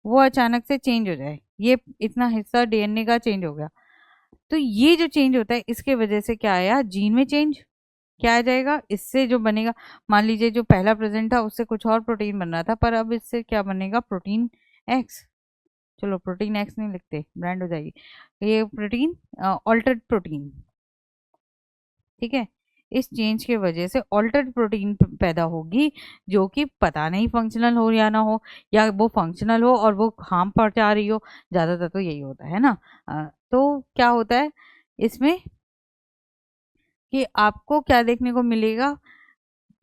Speaker 1: वो अचानक से चेंज हो जाए, ये इतना हिस्सा डीएनए का चेंज हो गया, तो ये जो चेंज होता है इसके वजह से क्या आया, जीन में चेंज, क्या आ जाएगा, इससे जो बनेगा, मान लीजिए जो पहला प्रेजेंट था उससे कुछ और प्रोटीन बन रहा था, पर अब इससे क्या बनेगा, प्रोटीन एक्स, चलो प्रोटीन एक्स नहीं लिखते, ब्रांड हो जाएगी, ये प्रोटीन ऑल्टर्ड प्रोटीन, ठीक है। इस चेंज के वजह से ऑल्टर्ड प्रोटीन पैदा होगी, जो कि पता नहीं फंक्शनल हो या ना हो, या वो फंक्शनल हो और वो हार्म पहुंचा रही हो, ज़्यादातर तो यही होता है ना। तो क्या होता है इसमें, कि आपको क्या देखने को मिलेगा,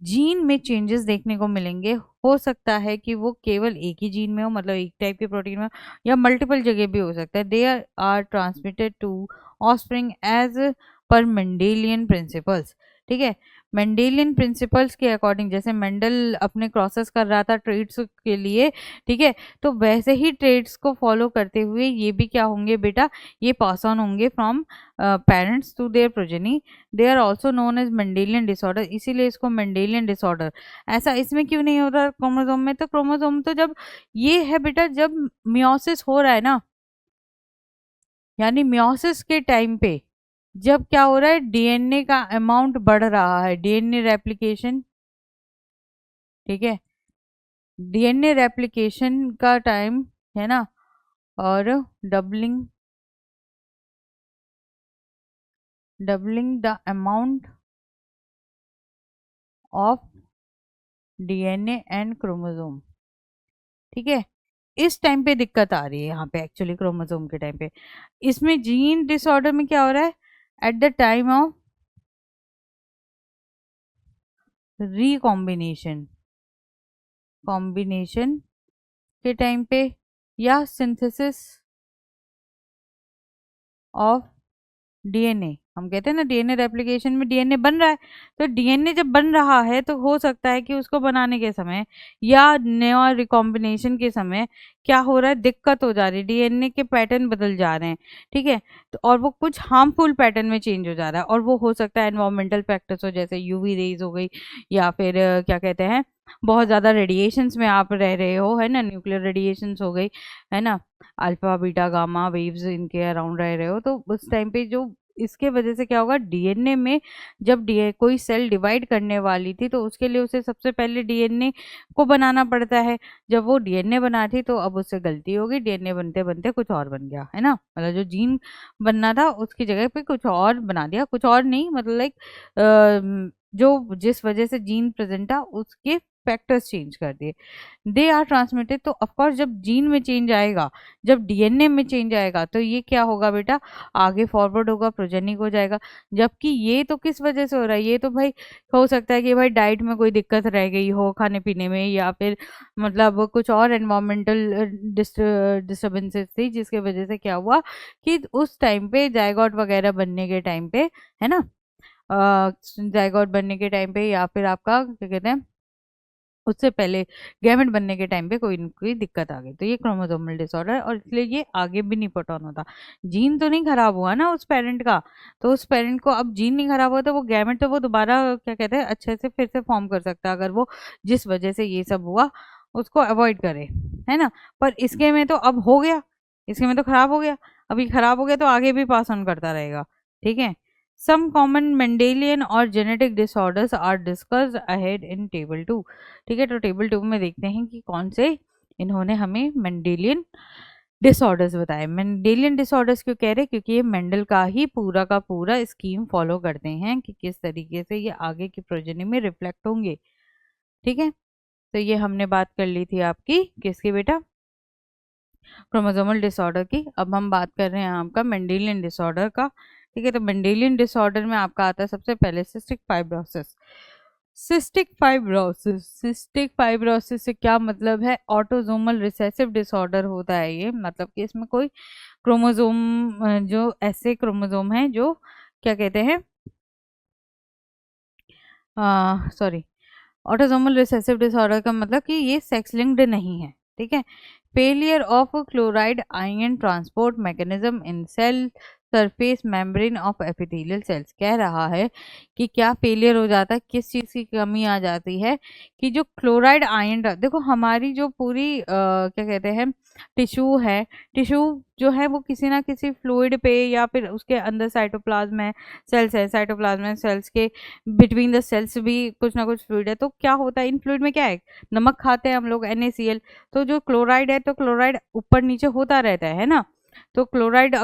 Speaker 1: जीन में चेंजेस देखने को मिलेंगे, हो सकता है कि वो केवल एक ही जीन में हो, मतलब एक टाइप के प्रोटीन में हो, या मल्टीपल जगह भी हो सकता है, they are transmitted to offspring as per Mendelian principles, ठीक है। मेंडेलियन प्रिंसिपल्स के अकॉर्डिंग, जैसे मेंडल अपने क्रॉसेस कर रहा था ट्रेड्स के लिए, ठीक है, तो वैसे ही ट्रेड्स को फॉलो करते हुए ये भी क्या होंगे बेटा, ये पास ऑन होंगे from parents to their progeny, they are also known as Mendelian disorder, इसीलिए इसको मेंडेलियन डिसऑर्डर। ऐसा इसमें क्यों नहीं हो रहा क्रोमोसोम में, तो क्रोमोसोम तो जब ये है बेटा, जब मियोसिस हो रहा है ना, यानी मियोसिस के टाइम पे जब क्या हो रहा है, डीएनए का अमाउंट बढ़ रहा है, डीएनए रेप्लिकेशन, ठीक है, डीएनए रेप्लिकेशन का टाइम है ना, और doubling the amount of DNA and chromosome, ठीक है। इस टाइम पे दिक्कत आ रही है यहाँ पे एक्चुअली, क्रोमोसोम के टाइम पे। इसमें जीन डिसऑर्डर में क्या हो रहा है, at the time of recombination, combination के टाइम पे, या सिंथेसिस ऑफ डीएनए, हम कहते हैं ना डीएनए रेप्लिकेशन में डीएनए बन रहा है, तो डीएनए जब बन रहा है तो हो सकता है कि उसको बनाने के समय या नया रिकॉम्बिनेशन के समय क्या हो रहा है, दिक्कत हो जा रही है, डीएनए के पैटर्न बदल जा रहे हैं, ठीक है। तो और वो कुछ हार्मफुल पैटर्न में चेंज हो जा रहा है, और वो हो सकता है एनवायरमेंटल फैक्टर्स हो, जैसे यूवी रेज हो गई, या फिर क्या कहते हैं, बहुत ज़्यादा रेडिएशंस में आप रह रहे हो, है ना, न्यूक्लियर रेडिएशंस हो गई, है ना, अल्फा बीटा गामा वेव्स इनके अराउंड रह रहे हो, तो उस टाइम पे जो इसके वजह से क्या होगा, डीएनए में जब डीए कोई सेल डिवाइड करने वाली थी तो उसके लिए उसे सबसे पहले डीएनए को बनाना पड़ता है। जब वो डीएनए बना थी तो अब उससे गलती हो गई, डीएनए बनते बनते कुछ और बन गया, है ना, मतलब जो जीन बनना था उसकी जगह पे कुछ और बना दिया, कुछ और नहीं, मतलब लाइक जो जिस वजह से जीन प्रेजेंट था उसके फैक्टर्स चेंज कर दिए, दे आर ट्रांसमिटेड। तो ऑफकोर्स जब जीन में चेंज आएगा, जब डीएनए में चेंज आएगा, तो ये क्या होगा बेटा, आगे फॉरवर्ड होगा, प्रोजेनिक हो जाएगा। जबकि ये तो किस वजह से हो रहा है, ये तो भाई हो सकता है कि भाई डाइट में कोई दिक्कत रह गई हो, खाने पीने में, या फिर मतलब कुछ और एनवायरमेंटल डिस्टर्बेंसेस थी जिसके वजह से क्या हुआ कि उस टाइम पे जायगोट वगैरह बनने के टाइम पे, है ना, जायगोट बनने के टाइम पे, या फिर आपका क्या कहते हैं, उससे पहले गैमेट बनने के टाइम पे कोई न कोई दिक्कत आ गई, तो ये क्रोमोसोमल डिसऑर्डर है, और इसलिए ये आगे भी नहीं पटॉन होता। जीन तो नहीं खराब हुआ ना उस पेरेंट का, तो उस पेरेंट को अब जीन नहीं खराब हुआ तो वो गैमेट तो वो दोबारा क्या कहते हैं अच्छे से फिर से फॉर्म कर सकता है, अगर वो जिस वजह से ये सब हुआ उसको अवॉइड करे, है ना। पर इसके में तो अब हो गया, इसके में तो खराब हो गया, अभी खराब हो गया तो आगे भी पास ऑन करता रहेगा, ठीक है। सम कॉमन मेंडेलियन और genetic disorders are discussed ahead in table 2, ठीक है। तो टेबल 2 में देखते हैं कि कौन से इन्होंने हमें मेंडेलियन डिसऑर्डर्स बताए। मेंडेलियन डिसऑर्डर्स क्यों कह रहे हैं, क्योंकि ये मेंडल का ही पूरा का पूरा स्कीम फॉलो करते हैं कि किस तरीके से ये आगे की प्रोजेनी में रिफ्लेक्ट होंगे, ठीक है। तो ये हमने बात कर ली थी आपकी किसकी बेटा, क्रोमोसोमल डिसऑर्डर की। अब हम बात कर रहे हैं आपका मेंडेलियन डिसऑर्डर का, ठीक है। तो मेंडेलियन डिसऑर्डर में आपका आता है सबसे पहले सिस्टिक फाइब्रोसिस। सिस्टिक फाइब्रोसिस से क्या मतलब है, ऑटोसोमल रिसेसिव डिसऑर्डर होता है ये, मतलब कि इसमें कोई क्रोमोसोम जो ऐसे क्रोमोसोम हैं जो क्या कहते हैं, सॉरी, ऑटोसोमल रिसेसिव डिसऑर्डर का मतलब कि ये सेक्स लिंक्ड नहीं है, ठीक है। Failure of chloride ion transport mechanism in cell surface membrane of epithelial cells, कह रहा है कि क्या फेलियर हो जाता है, किस चीज़ की कमी आ जाती है, कि जो क्लोराइड आयन, देखो हमारी जो पूरी क्या कहते हैं टिश्यू है, टिश्यू जो है वो किसी ना किसी फ्लूइड पे या फिर उसके अंदर साइटोप्लाज्म है, सेल्स है, साइटोप्लाज्म है, सेल्स के बिटवीन द सेल्स भी कुछ ना कुछ फ्लूइड है। तो क्या होता है इन फ्लूइड में, क्या है, नमक खाते हैं हम लोग NaCl, तो जो क्लोराइड है तो क्लोराइड ऊपर नीचे होता रहता है ना। तो क्लोराइड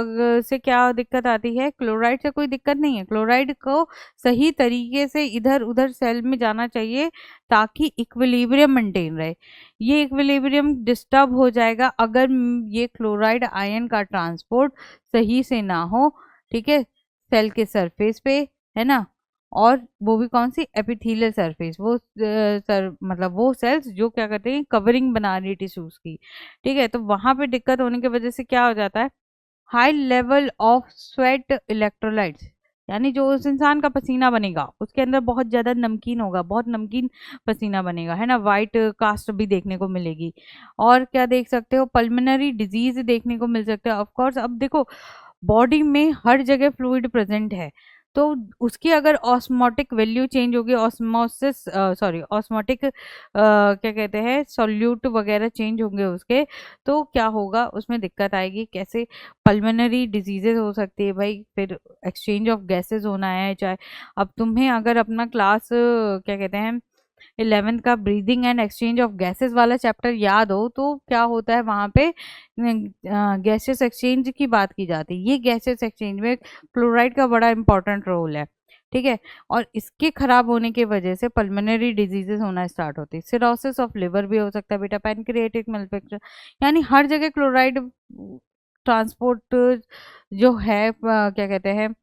Speaker 1: से क्या दिक्कत आती है, क्लोराइड से कोई दिक्कत नहीं है, क्लोराइड को सही तरीके से इधर उधर सेल में जाना चाहिए ताकि इक्विलिब्रियम मेंटेन रहे। ये इक्विलिब्रियम डिस्टर्ब हो जाएगा अगर ये क्लोराइड आयन का ट्रांसपोर्ट सही से ना हो, ठीक है, सेल के सरफेस पे, है ना, और वो भी कौन सी, एपिथेलियल सरफेस, वो सर मतलब वो सेल्स जो क्या करते हैं कवरिंग बना रही टिश्यूज की, ठीक है। तो वहां पे दिक्कत होने की वजह से क्या हो जाता है, high level of sweat electrolytes, यानी जो उस इंसान का पसीना बनेगा उसके अंदर बहुत ज़्यादा नमकीन होगा, बहुत नमकीन पसीना बनेगा, है ना, वाइट कास्ट भी देखने को मिलेगी। और क्या देख सकते हो, पल्मोनरी डिजीज देखने को मिल सकता है। ऑफ कोर्स अब देखो बॉडी में हर जगह फ्लूइड प्रेजेंट है, तो उसकी अगर ऑस्मोटिक वैल्यू चेंज होगी, ऑस्मोसिस सॉरी ऑस्मोटिक क्या कहते हैं सॉल्यूट वगैरह चेंज होंगे उसके, तो क्या होगा, उसमें दिक्कत आएगी। कैसे? पल्मोनरी डिजीजेज हो सकती है भाई, फिर एक्सचेंज ऑफ गैसेस होना है। चाहे अब तुम्हें अगर अपना क्लास क्या कहते हैं 11th का breathing and exchange of gases वाला चैप्टर याद हो, तो क्या होता है वहां पे गैसेस एक्सचेंज की बात की जाती है। ये गैसेस एक्सचेंज में क्लोराइड का बड़ा इंपॉर्टेंट रोल है, ठीक है। और इसके खराब होने की वजह से पल्मोनरी डिजीजेस होना स्टार्ट होती है। सिरोसिस ऑफ लिवर भी हो सकता है बेटा, पैनक्रिएटिक मैन्युफैक्चर, यानी हर जगह क्लोराइड ट्रांसपोर्ट जो है क्या कहते हैं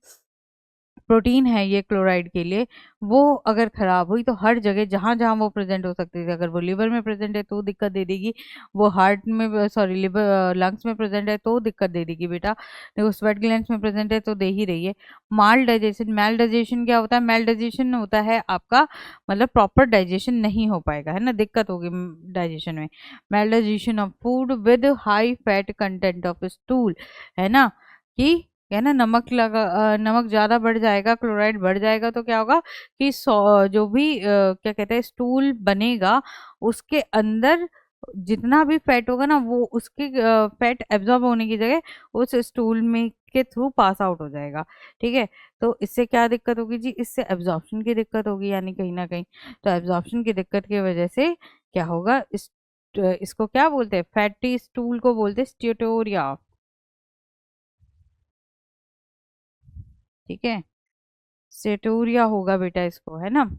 Speaker 1: प्रोटीन है ये क्लोराइड के लिए, वो अगर खराब हुई तो हर जगह जहां जहां वो प्रेजेंट हो सकती है। अगर वो लिवर में प्रेजेंट है तो दिक्कत दे देगी, वो हार्ट में सॉरी लिवर लंग्स में प्रेजेंट है तो दिक्कत दे देगी बेटा, देखो स्वेट ग्लैंड्स में प्रेजेंट है तो दे ही रही है। माल डाइजेशन, मेल डाइजेशन क्या होता है? मेल डाइजेशन होता है आपका मतलब प्रॉपर डाइजेशन नहीं हो पाएगा, है ना, दिक्कत होगी डाइजेशन में। Mal digestion of food with high fat content of stool, है ना, कि है ना, नमक ज़्यादा बढ़ जाएगा, क्लोराइड बढ़ जाएगा तो क्या होगा कि जो भी क्या कहते हैं स्टूल बनेगा, उसके अंदर जितना भी फैट होगा ना, वो उसके फैट एब्जॉर्ब होने की जगह उस स्टूल में के थ्रू पास आउट हो जाएगा, ठीक है। तो इससे क्या दिक्कत होगी जी? इससे एब्जॉर्प्शन की दिक्कत होगी, यानी कहीं ना कहीं। तो एब्जॉर्प्शन की दिक्कत की वजह से क्या होगा, इसको क्या बोलते हैं, फैटी स्टूल को बोलते हैं स्टीटोरिया, ठीक है। सेटूरिया होगा बेटा इसको, है ना।